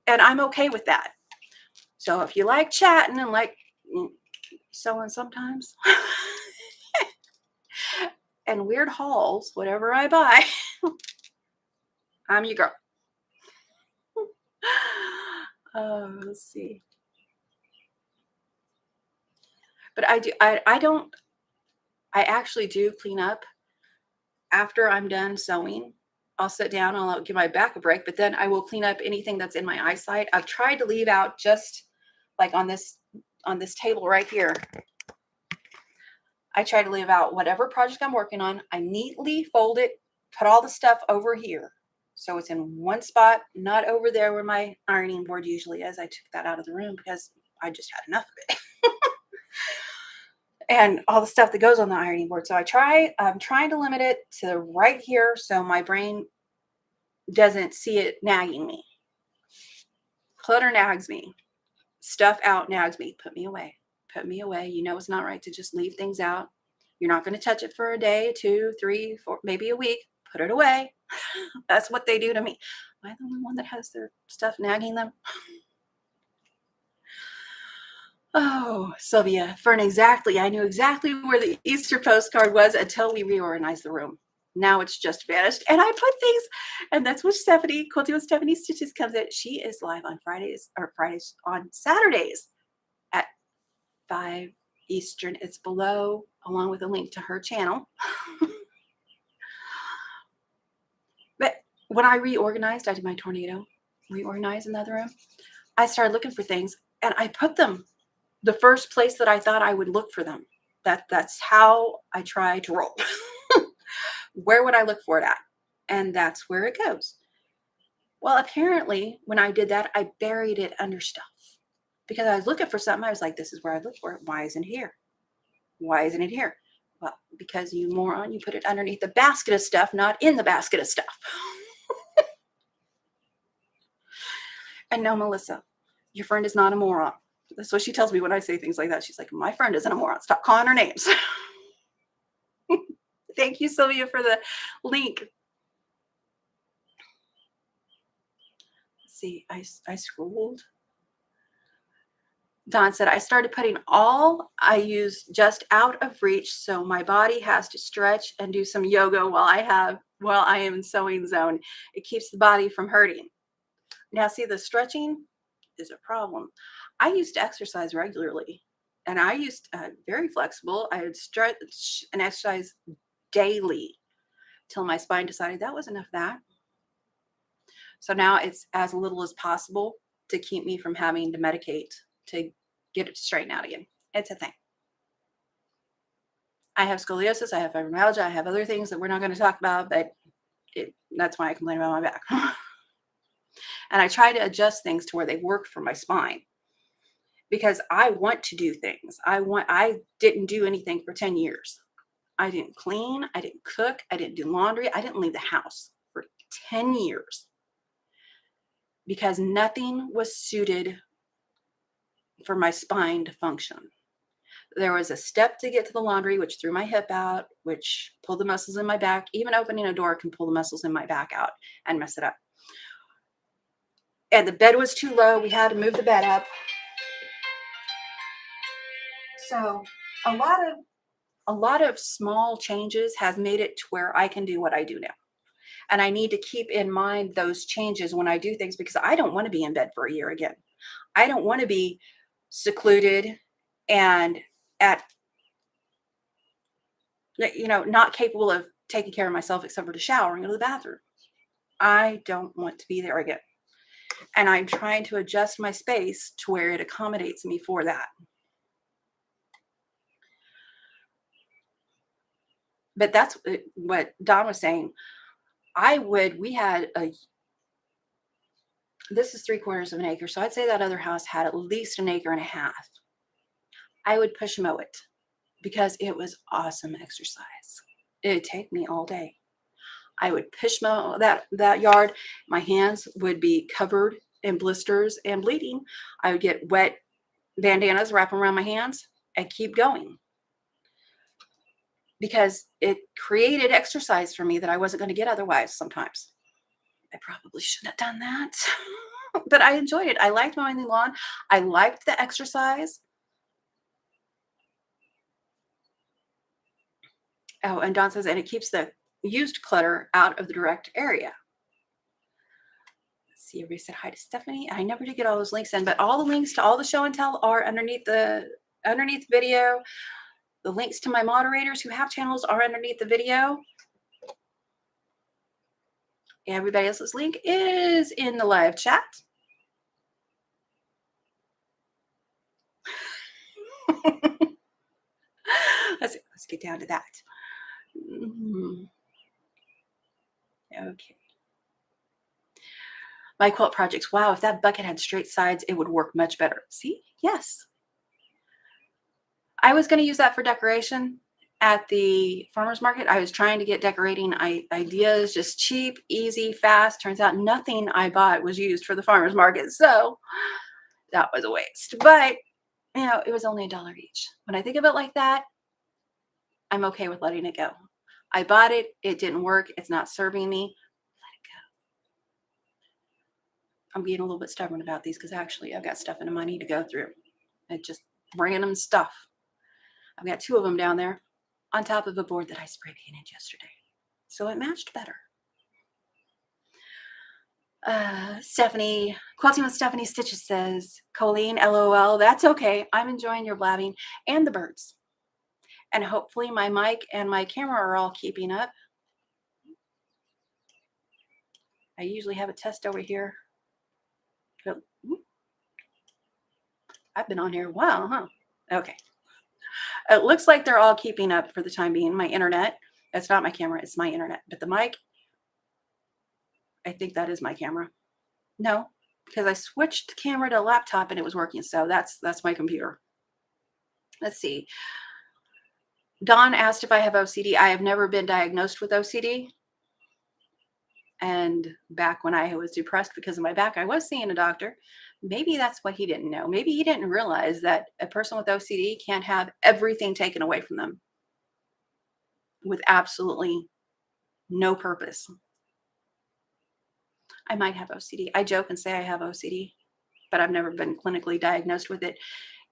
And I'm okay with that. So if you like chatting and like sewing sometimes and weird hauls, whatever I buy, I'm your girl. Let's see. But I actually do clean up after I'm done sewing. I'll sit down, I'll give my back a break, but then I will clean up anything that's in my eyesight. I've tried to leave out just like on this on this table right here, I try to leave out whatever project I'm working on. I neatly fold it, put all the stuff over here. So it's in one spot, not over there where my ironing board usually is. I took that out of the room because I just had enough of it. And all the stuff that goes on the ironing board. So I'm trying to limit it to right here so my brain doesn't see it nagging me. Clutter nags me. Stuff out nags me. Put me away. Put me away. You know it's not right to just leave things out. You're not going to touch it for a day, 2, 3, 4, maybe a week. Put it away. That's what they do to me. Am I the only one that has their stuff nagging them? Oh, Sylvia, I knew exactly where the Easter postcard was until we reorganized the room. Now it's just vanished. And I put things, and that's what Quilting with Stephanie Stitches comes in. She is live on on Saturdays at 5 Eastern. It's below, along with a link to her channel. But when I reorganized, I did my tornado reorganize in the other room. I started looking for things, and I put them the first place that I thought I would look for them. That's how I try to roll. Where would I look for it at? And that's where it goes. Well, apparently, when I did that, I buried it under stuff because I was looking for something. I was like, this is where I look for it. Why isn't it here? Why isn't it here? Well, because you moron, you put it underneath the basket of stuff, not in the basket of stuff. And no, Melissa, your friend is not a moron. That's what she tells me when I say things like that. She's like, my friend isn't a moron. Stop calling her names. Thank you, Sylvia, for the link. Let's see, I scrolled. Don said, I started putting all I use just out of reach, so my body has to stretch and do some yoga while I am in sewing zone. It keeps the body from hurting. Now, see, the stretching is a problem. I used to exercise regularly, and I used very flexible. I would stretch and exercise daily till my spine decided that was enough of that. So now it's as little as possible to keep me from having to medicate to get it straightened out again. It's a thing. I have scoliosis, I have fibromyalgia, I have other things that we're not going to talk about, but that's why I complain about my back. And I try to adjust things to where they work for my spine because I want to do things. I didn't do anything for 10 years. I didn't clean, I didn't cook, I didn't do laundry, I didn't leave the house for 10 years because nothing was suited for my spine to function. There was a step to get to the laundry, which threw my hip out, which pulled the muscles in my back. Even opening a door can pull the muscles in my back out and mess it up. And the bed was too low. We had to move the bed up. So a lot of small changes has made it to where I can do what I do now. And I need to keep in mind those changes when I do things because I don't want to be in bed for a year again. I don't want to be secluded and not capable of taking care of myself except for to shower and go to the bathroom. I don't want to be there again. And I'm trying to adjust my space to where it accommodates me for that. But that's what Don was saying. This is 3/4 of an acre. So I'd say that other house had at least an acre and a half. I would push mow it because it was awesome exercise. It'd take me all day. I would push mow that yard. My hands would be covered in blisters and bleeding. I would get wet bandanas wrapped around my hands and keep going because it created exercise for me that I wasn't going to get otherwise sometimes. I probably shouldn't have done that, but I enjoyed it. I liked mowing the lawn. I liked the exercise. Oh, and Don says, and it keeps the used clutter out of the direct area. Let's see, everybody said hi to Stephanie. I never did get all those links in, but all the links to all the show and tell are underneath the video. The links to my moderators who have channels are underneath the video. Everybody else's link is in the live chat. Let's get down to that. Okay. My quilt projects. Wow, if that bucket had straight sides, it would work much better. See? Yes. I was going to use that for decoration at the farmer's market. I was trying to get decorating ideas, just cheap, easy, fast. Turns out nothing I bought was used for the farmer's market. So that was a waste. But, it was only $1 each. When I think of it like that, I'm okay with letting it go. I bought it. It didn't work. It's not serving me. I'm being a little bit stubborn about these because actually I've got stuff in them I need to go through. It's just random stuff. I've got 2 of them down there on top of a board that I spray painted yesterday. So it matched better. Stephanie, Quilting with Stephanie Stitches says, Coleen, LOL, that's okay. I'm enjoying your blabbing and the birds. And hopefully my mic and my camera are all keeping up. I usually have a test over here. I've been on here a while, huh? Okay. It looks like they're all keeping up for the time being. My internet, that's not my camera, it's my internet. But the mic, I think that is my camera. No, because I switched camera to laptop and it was working. So that's my computer. Let's see. Dawn asked if I have OCD. I have never been diagnosed with OCD. And back when I was depressed because of my back, I was seeing a doctor. Maybe that's what he didn't know. Maybe he didn't realize that a person with OCD can't have everything taken away from them with absolutely no purpose. I might have OCD. I joke and say I have OCD, but I've never been clinically diagnosed with it.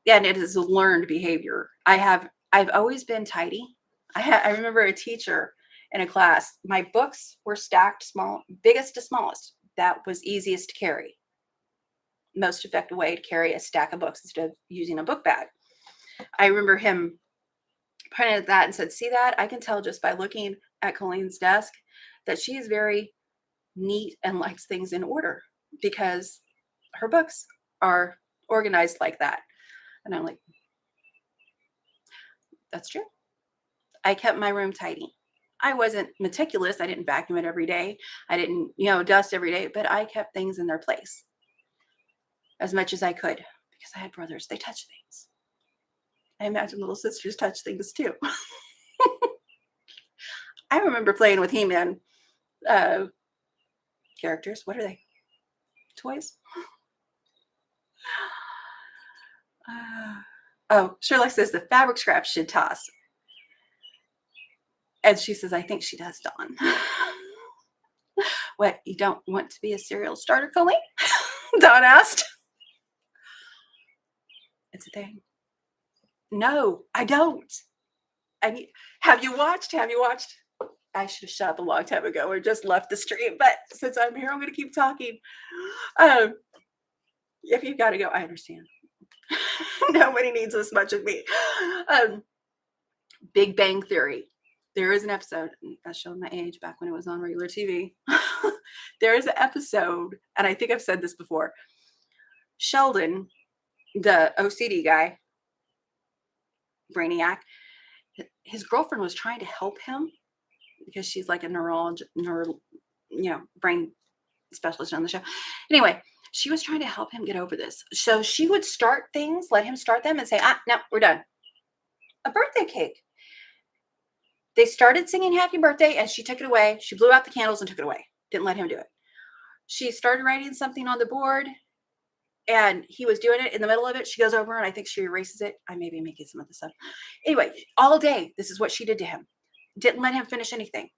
And it is a learned behavior. I've always been tidy. I remember a teacher in a class, my books were stacked small, biggest to smallest. That was easiest to carry. Most effective way to carry a stack of books instead of using a book bag. I remember him pointed at that and said, see that? I can tell just by looking at Colleen's desk that she is very neat and likes things in order because her books are organized like that. And I'm like, that's true. I kept my room tidy. I wasn't meticulous. I didn't vacuum it every day. I didn't, dust every day, but I kept things in their place as much as I could because I had brothers. They touch things. I imagine little sisters touch things too. I remember playing with He-Man characters. What are they? Toys? Sherlock says the fabric scraps should toss. And she says, I think she does, Dawn. What, you don't want to be a cereal starter, Coleen? Dawn asked. It's a thing. No, I don't. Have you watched? I should have shut up a long time ago or just left the stream. But since I'm here, I'm going to keep talking. If you've got to go, I understand. Nobody needs as much as me. Big Bang Theory. There is an episode, that's showing my age back when it was on regular TV. There is an episode, and I think I've said this before. Sheldon, the OCD guy, Brainiac, his girlfriend was trying to help him because she's like a brain specialist on the show. Anyway, she was trying to help him get over this. So she would start things, let him start them and say, no, we're done. A birthday cake. They started singing happy birthday and she took it away. She blew out the candles and took it away. Didn't let him do it. She started writing something on the board and he was doing it in the middle of it. She goes over and I think she erases it. I may be making some of this up. Anyway, all day, this is what she did to him. Didn't let him finish anything.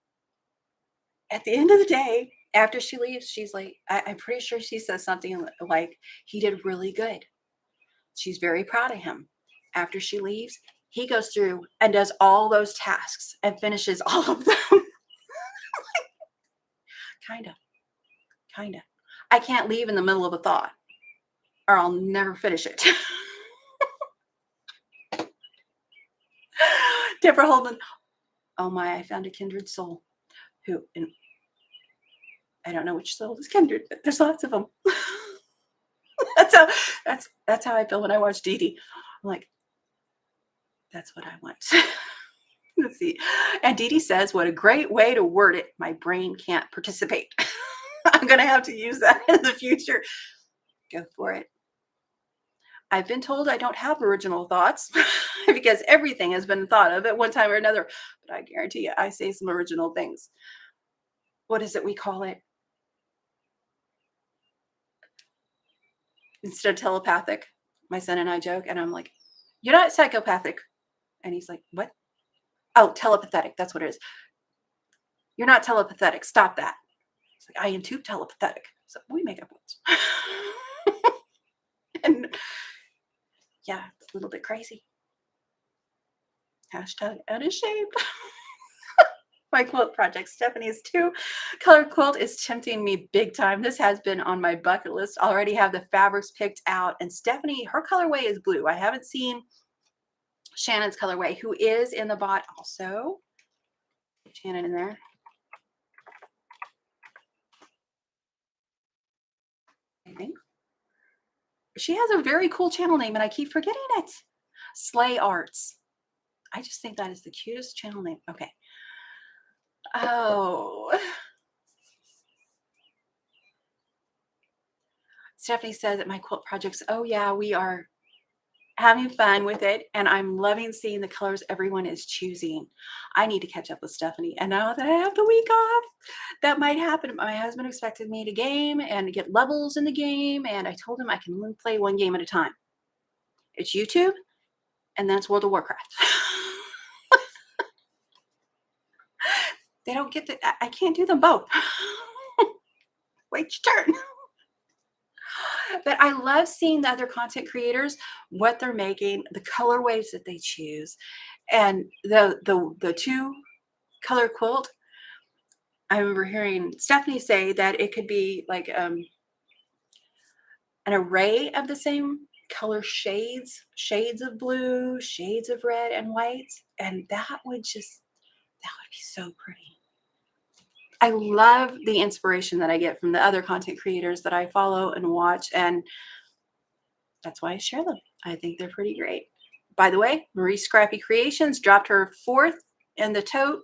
At the end of the day, after she leaves, she's like, I'm pretty sure she says something like, he did really good. She's very proud of him. After she leaves, he goes through and does all those tasks and finishes all of them. Kinda. I can't leave in the middle of a thought or I'll never finish it. Deborah Holden. Oh my, I found a kindred soul and I don't know which soul is kindred, but there's lots of them. That's how I feel when I watch Dee Dee. I'm like, That's what I want. Let's see. And Dee Dee says, what a great way to word it. My brain can't participate. I'm going to have to use that in the future. Go for it. I've been told I don't have original thoughts because everything has been thought of at one time or another. But I guarantee you, I say some original things. What is it we call it? Instead of telepathic, my son and I joke, and I'm like, you're not psychopathic. And he's like, what? Oh, telepathetic. That's what it is. You're not telepathetic. Stop that. It's like, I am too telepathetic. So we make up words. And yeah, it's a little bit crazy. Hashtag unashamed. My quilt project. Stephanie's 2-color quilt is tempting me big time. This has been on my bucket list. I already have the fabrics picked out. And Stephanie, her colorway is blue. I haven't seen Shannon's colorway, who is in the bot also. Get Shannon in there. I think. She has a very cool channel name, and I keep forgetting it. Slay Arts. I just think that is the cutest channel name. Okay. Oh. Stephanie says that my quilt projects, oh yeah, we are having fun with it, and I'm loving seeing the colors everyone is choosing. I need to catch up with Stephanie, and now that I have the week off, that might happen. My husband expected me to game and get levels in the game, and I told him I can only play one game at a time. It's YouTube, and then it's World of Warcraft. They don't get to, I can't do them both. Wait your turn. But I love seeing the other content creators, what they're making, the colorways that they choose, and the 2-color quilt. I remember hearing Stephanie say that it could be like an array of the same color shades of blue, shades of red and white, and that would be so pretty. I love the inspiration that I get from the other content creators that I follow and watch, and that's why I share them. I think they're pretty great. By the way, Marie Scrappy Creations dropped her 4th in the Tote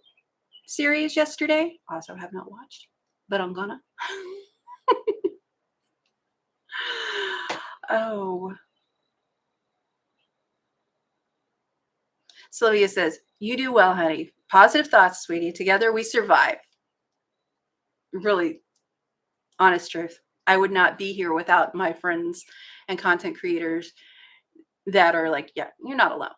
series yesterday. Also have not watched, but I'm gonna. Oh. Sylvia says, you do well, honey. Positive thoughts, sweetie. Together we survive. Really, honest truth. I would not be here without my friends and content creators that are like, yeah, you're not alone.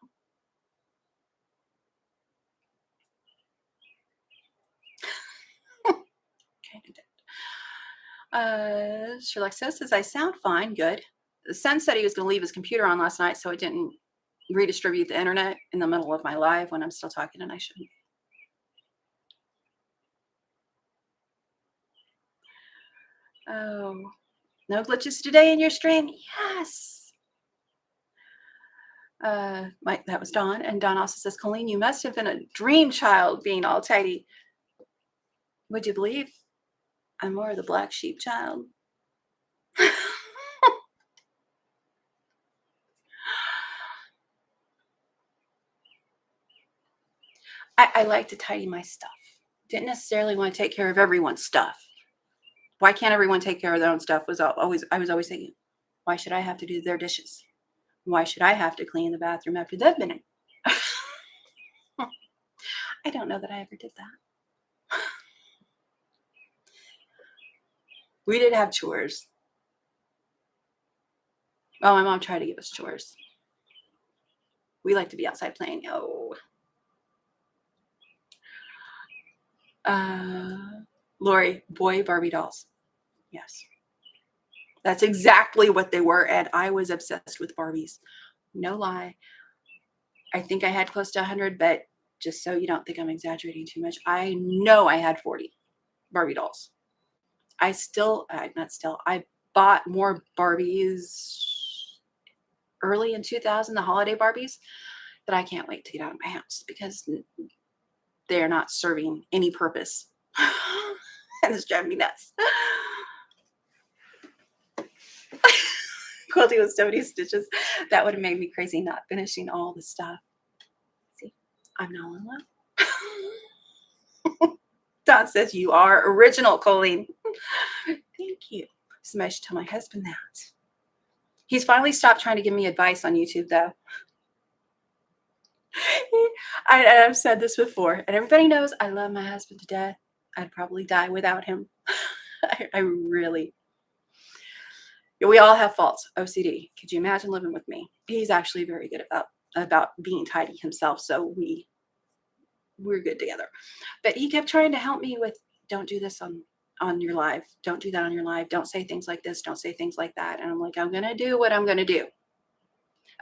Sherlock says, I sound fine. Good. The son said he was going to leave his computer on last night, so it didn't redistribute the internet in the middle of my live when I'm still talking, and I shouldn't. Oh, no glitches today in your stream? Yes. That was Dawn, and Dawn also says, Coleen, you must have been a dream child being all tidy. Would you believe I'm more of the black sheep child? I like to tidy my stuff. Didn't necessarily want to take care of everyone's stuff. Why can't everyone take care of their own stuff? I was always thinking, why should I have to do their dishes? Why should I have to clean the bathroom after they've been in? I don't know that I ever did that. We did have chores. Oh, my mom tried to give us chores. We like to be outside playing. Oh. Lori, boy Barbie dolls. Yes. That's exactly what they were, and I was obsessed with Barbies. No lie. I think I had close to 100, but just so you don't think I'm exaggerating too much, I know I had 40 Barbie dolls. I bought more Barbies early in 2000, the holiday Barbies, that I can't wait to get out of my house because they're not serving any purpose. And it's driving me nuts. Quilting with 70 stitches. That would have made me crazy not finishing all the stuff. I'm not in love. Don says you are original, Coleen. Thank you. Somebody should tell my husband that. He's finally stopped trying to give me advice on YouTube, though. I've said this before, and everybody knows I love my husband to death. I'd probably die without him. I really. We all have faults. OCD. Could you imagine living with me? He's actually very good about being tidy himself, so we're good together. But he kept trying to help me with, don't do this on your live. Don't do that on your live. Don't say things like this. Don't say things like that. And I'm like, I'm going to do what I'm going to do.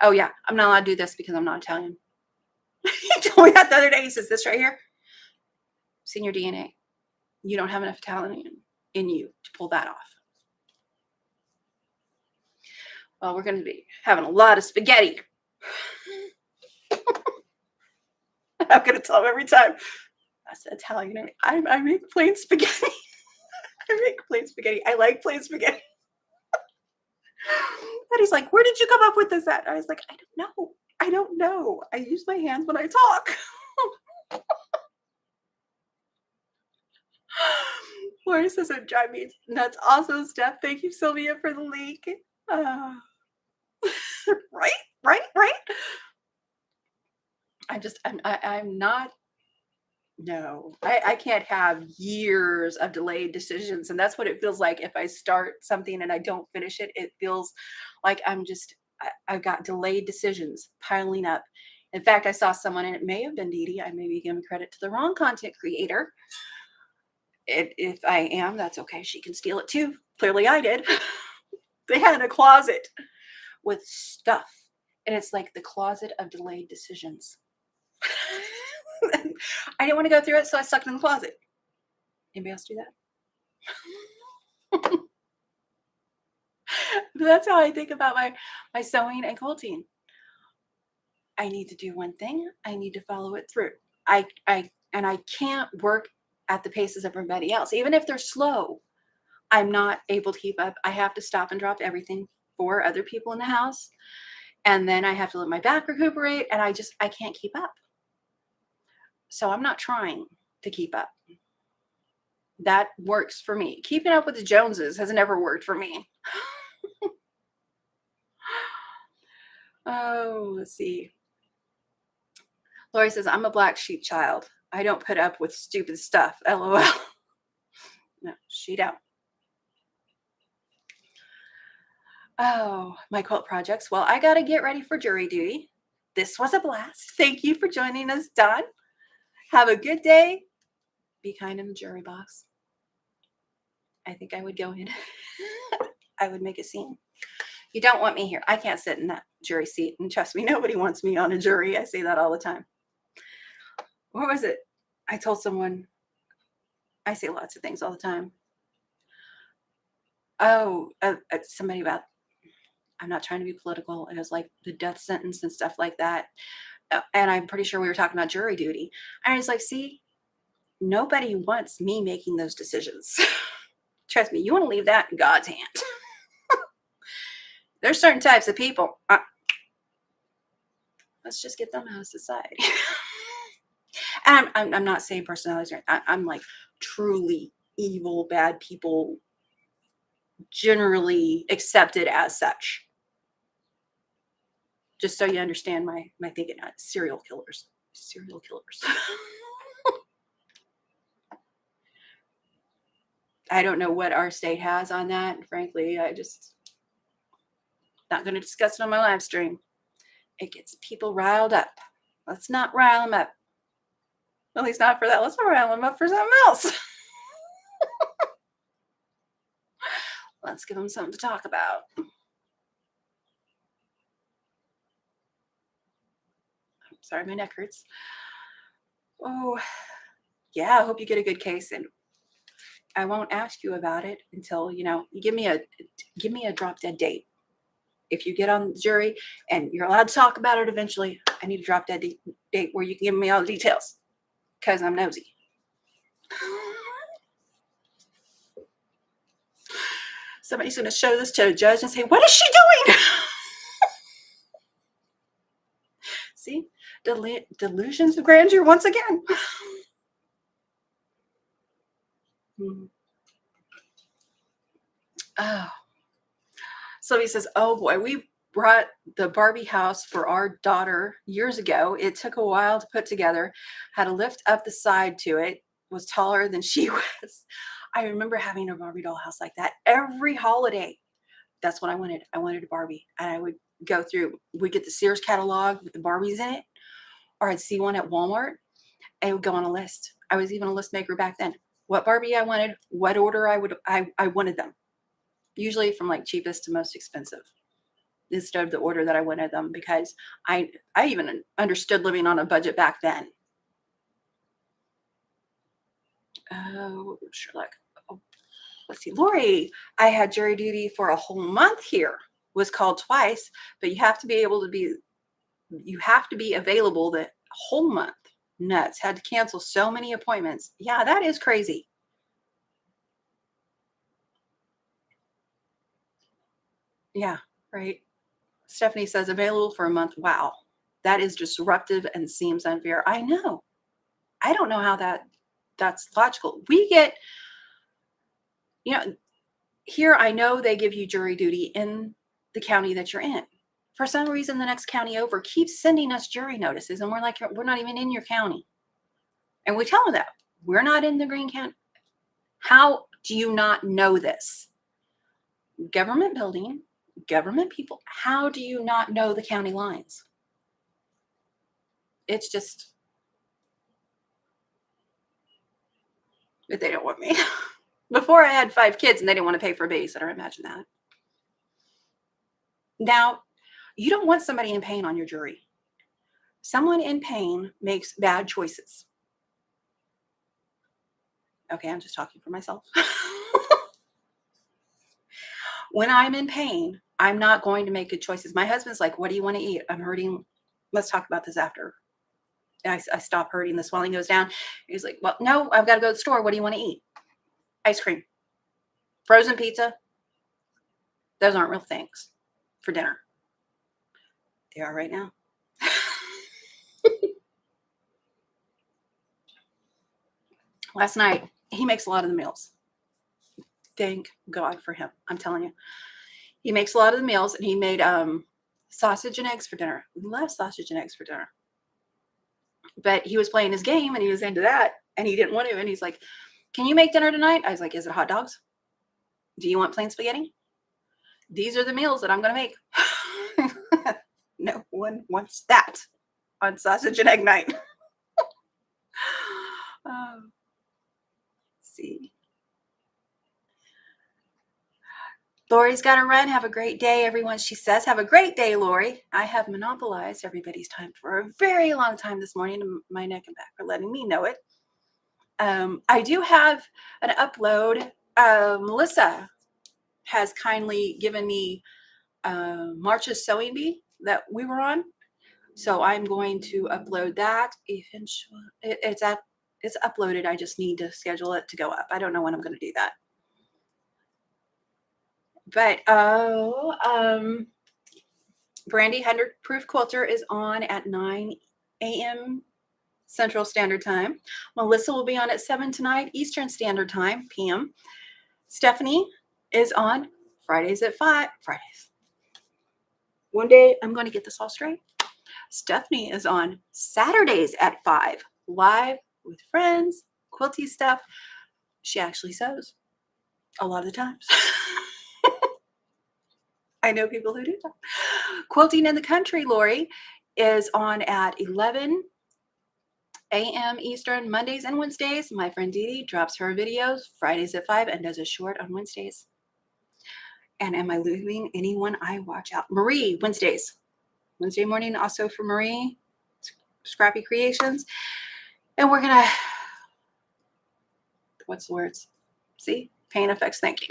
Oh, yeah. I'm not allowed to do this because I'm not Italian. He told me that the other day. He says, this right here, it's in your DNA. You don't have enough Italian in you to pull that off. Well, we're going to be having a lot of spaghetti. I'm going to tell him every time. I said Italian. I make plain spaghetti. I make plain spaghetti. I like plain spaghetti. And he's like, where did you come up with this at? I was like, I don't know. I don't know. I use my hands when I talk. Lori says it drives me nuts. Also, Steph, thank you, Sylvia, for the link. Right. I'm not. No, I can't have years of delayed decisions. And that's what it feels like. If I start something and I don't finish it, it feels like I've got delayed decisions piling up. In fact, I saw someone, and it may have been Dee Dee. I may be giving credit to the wrong content creator. If I am, that's okay. She can steal it too. Clearly I did. They had a closet with stuff. And it's like the closet of delayed decisions. I didn't want to go through it, so I stuck it in the closet. Anybody else do that? But that's how I think about my sewing and quilting. I need to do one thing. I need to follow it through. I can't work at the paces of everybody else. Even if they're slow, I'm not able to keep up. I have to stop and drop everything for other people in the house. And then I have to let my back recuperate, and I can't keep up. So I'm not trying to keep up. That works for me. Keeping up with the Joneses has never worked for me. Oh, let's see. Lori says, I'm a black sheep child. I don't put up with stupid stuff. LOL. No, she don't. Oh, my quilt projects. Well, I got to get ready for jury duty. This was a blast. Thank you for joining us, Don. Have a good day. Be kind in the jury box. I think I would go in. I would make a scene. You don't want me here. I can't sit in that jury seat. And trust me, nobody wants me on a jury. I say that all the time. What was it? I told someone, I say lots of things all the time. Oh, somebody about, I'm not trying to be political. It was like the death sentence and stuff like that. And I'm pretty sure we were talking about jury duty. And I was like, see, nobody wants me making those decisions. Trust me, you want to leave that in God's hand. There's certain types of people. Let's just get them out of society. And I'm not saying personalities. I'm like truly evil, bad people, generally accepted as such. Just so you understand my thinking. Serial killers. I don't know what our state has on that. And frankly, I just not going to discuss it on my live stream. It gets people riled up. Let's not rile them up. At least not for that. Let's not rile them up for something else. Let's give them something to talk about. Sorry, my neck hurts. Oh, yeah, I hope you get a good case, and I won't ask you about it until, you give me a drop dead date. If you get on the jury and you're allowed to talk about it eventually, I need a drop dead date where you can give me all the details, because I'm nosy. Somebody's going to show this to a judge and say, what is she doing? See, delusions of grandeur once again. Oh. Sylvie says, oh boy, we brought the Barbie house for our daughter years ago. It took a while to put together, had a lift up the side to it, was taller than she was. I remember having a Barbie doll house like that every holiday. That's what I wanted. I wanted a Barbie. And I would go through, we'd get the Sears catalog with the Barbies in it, or I'd see one at Walmart and it would go on a list. I was even a list maker back then. What Barbie I wanted, what order I wanted them. Usually from like cheapest to most expensive instead of the order that I wanted them, because I even understood living on a budget back then. Oh, Sherlock. Oh, let's see. Lori, I had jury duty for a whole month here. Was called twice, but you have to be available the whole month. Nuts. Had to cancel so many appointments. Yeah, that is crazy. Yeah, right. Stephanie says available for a month. Wow. That is disruptive and seems unfair. I know. I don't know how that's logical. We get, here I know they give you jury duty in the county that you're in. For some reason, the next county over keeps sending us jury notices, and we're like, we're not even in your county. And we tell them that we're not in the Green County. How do you not know this? Government building, government people. How do you not know the county lines? It's just, but they don't want me. Before I had 5 kids and they didn't want to pay for a babysitter. Imagine that. Now, you don't want somebody in pain on your jury. Someone in pain makes bad choices. Okay, I'm just talking for myself. When I'm in pain, I'm not going to make good choices. My husband's like, what do you want to eat? I'm hurting. Let's talk about this after. I stop hurting. The swelling goes down. He's like, well, no, I've got to go to the store. What do you want to eat? Ice cream. Frozen pizza. Those aren't real things for dinner. They are right now. Last night, he makes a lot of the meals. Thank God for him. I'm telling you. He makes a lot of the meals, and he made sausage and eggs for dinner. We love sausage and eggs for dinner. But he was playing his game, and he was into that, and he didn't want to. And he's like, can you make dinner tonight? I was like, is it hot dogs? Do you want plain spaghetti? These are the meals that I'm going to make. No one wants that on sausage and egg night. Let's see. Lori's got to run. Have a great day, everyone. She says, have a great day, Lori. I have monopolized everybody's time for a very long time this morning. My neck and back are letting me know it. I do have an upload. Melissa has kindly given me March's sewing bee that we were on. So I'm going to upload that. Eventually, it's uploaded. I just need to schedule it to go up. I don't know when I'm going to do that. But Brandy 100 Proof Quilter is on at 9 a.m. Central Standard Time. Melissa will be on at 7 tonight, Eastern Standard Time, p.m. Stephanie is on Fridays at 5. Fridays. One day I'm going to get this all straight. Stephanie is on Saturdays at 5, live with friends, quilty stuff. She actually sews a lot of the times. I know people who do that. Quilting in the Country, Lori, is on at 11 a.m. Eastern, Mondays and Wednesdays. My friend Dee Dee drops her videos Fridays at 5 and does a short on Wednesdays. And am I leaving anyone? I watch out. Marie, Wednesdays. Wednesday morning also for Marie, Scrappy Creations. And we're going to, what's the words? See? Pain effects thinking.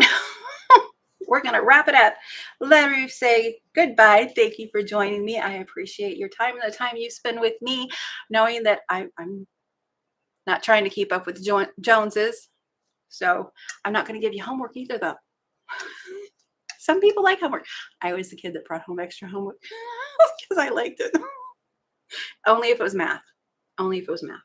We're going to wrap it up. Let me say goodbye. Thank you for joining me. I appreciate your time and the time you spend with me, knowing that I'm not trying to keep up with the Joneses. So I'm not going to give you homework either, though. Some people like homework. I was the kid that brought home extra homework because I liked it. Only if it was math. Only if it was math.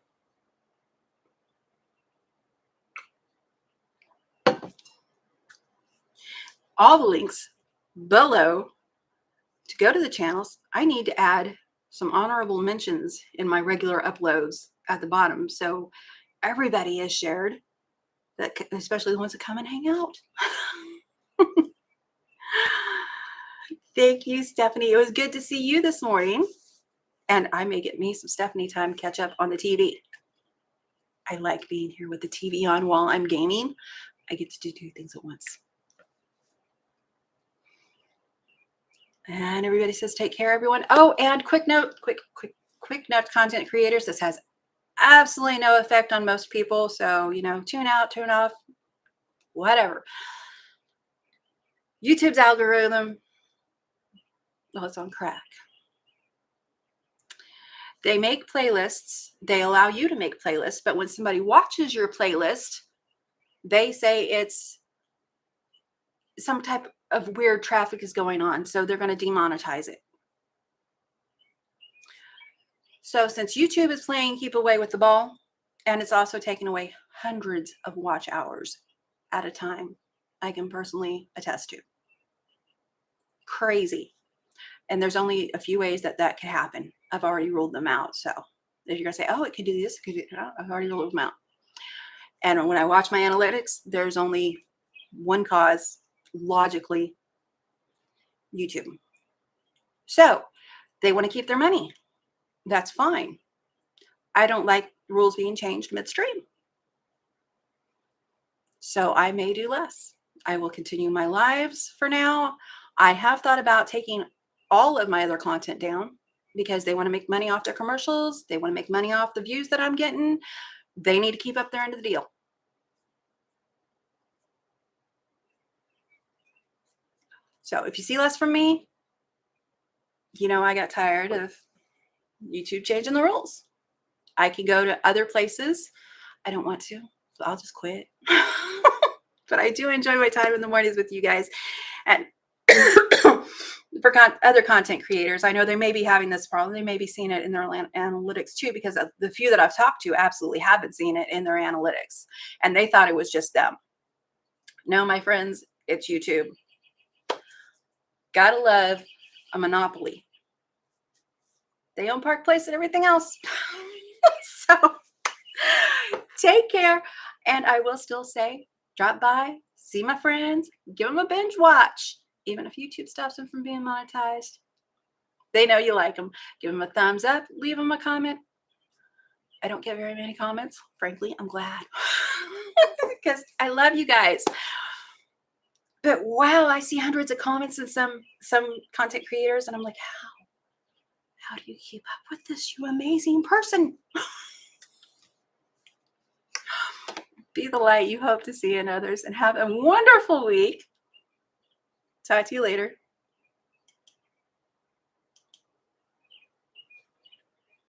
All the links below to go to the channels. I need to add some honorable mentions in my regular uploads at the bottom, so everybody is shared, that especially the ones that come and hang out. Thank you, Stephanie. It was good to see you this morning, and I may get me some Stephanie time to catch up on the TV. I like being here with the TV on while I'm gaming. I get to do two things at once. And everybody says, take care, everyone. Oh, and quick note to content creators. This has absolutely no effect on most people. So, you know, tune out, tune off, whatever. YouTube's algorithm, well, it's on crack. They make playlists. They allow you to make playlists. But when somebody watches your playlist, they say it's some type of weird traffic is going on. So they're going to demonetize it. So since YouTube is playing keep away with the ball, and it's also taking away hundreds of watch hours at a time, I can personally attest to. Crazy. And there's only a few ways that that could happen. I've already ruled them out. So if you're going to say, oh, it could do this, it could do that, I've already ruled them out. And when I watch my analytics, there's only one cause, logically, YouTube. So they want to keep their money. That's fine. I don't like rules being changed midstream. So I may do less. I will continue my lives for now. I have thought about taking all of my other content down because they want to make money off their commercials. They want to make money off the views that I'm getting. They need to keep up their end of the deal. So if you see less from me, you know, I got tired of YouTube changing the rules. I can go to other places. I don't want to, so I'll just quit. But I do enjoy my time in the mornings with you guys. And for other content creators, I know they may be having this problem. They may be seeing it in their analytics too, because of the few that I've talked to absolutely have been seeing it in their analytics. And they thought it was just them. No, my friends, it's YouTube. Gotta love a monopoly. They own Park Place and everything else. So take care. And I will still say, drop by, see my friends, give them a binge watch. Even if YouTube stops them from being monetized, they know you like them. Give them a thumbs up, leave them a comment. I don't get very many comments. Frankly, I'm glad because I love you guys. But wow, I see hundreds of comments in some content creators, and I'm like, how do you keep up with this, you amazing person? Be the light you hope to see in others, and have a wonderful week. Talk to you later.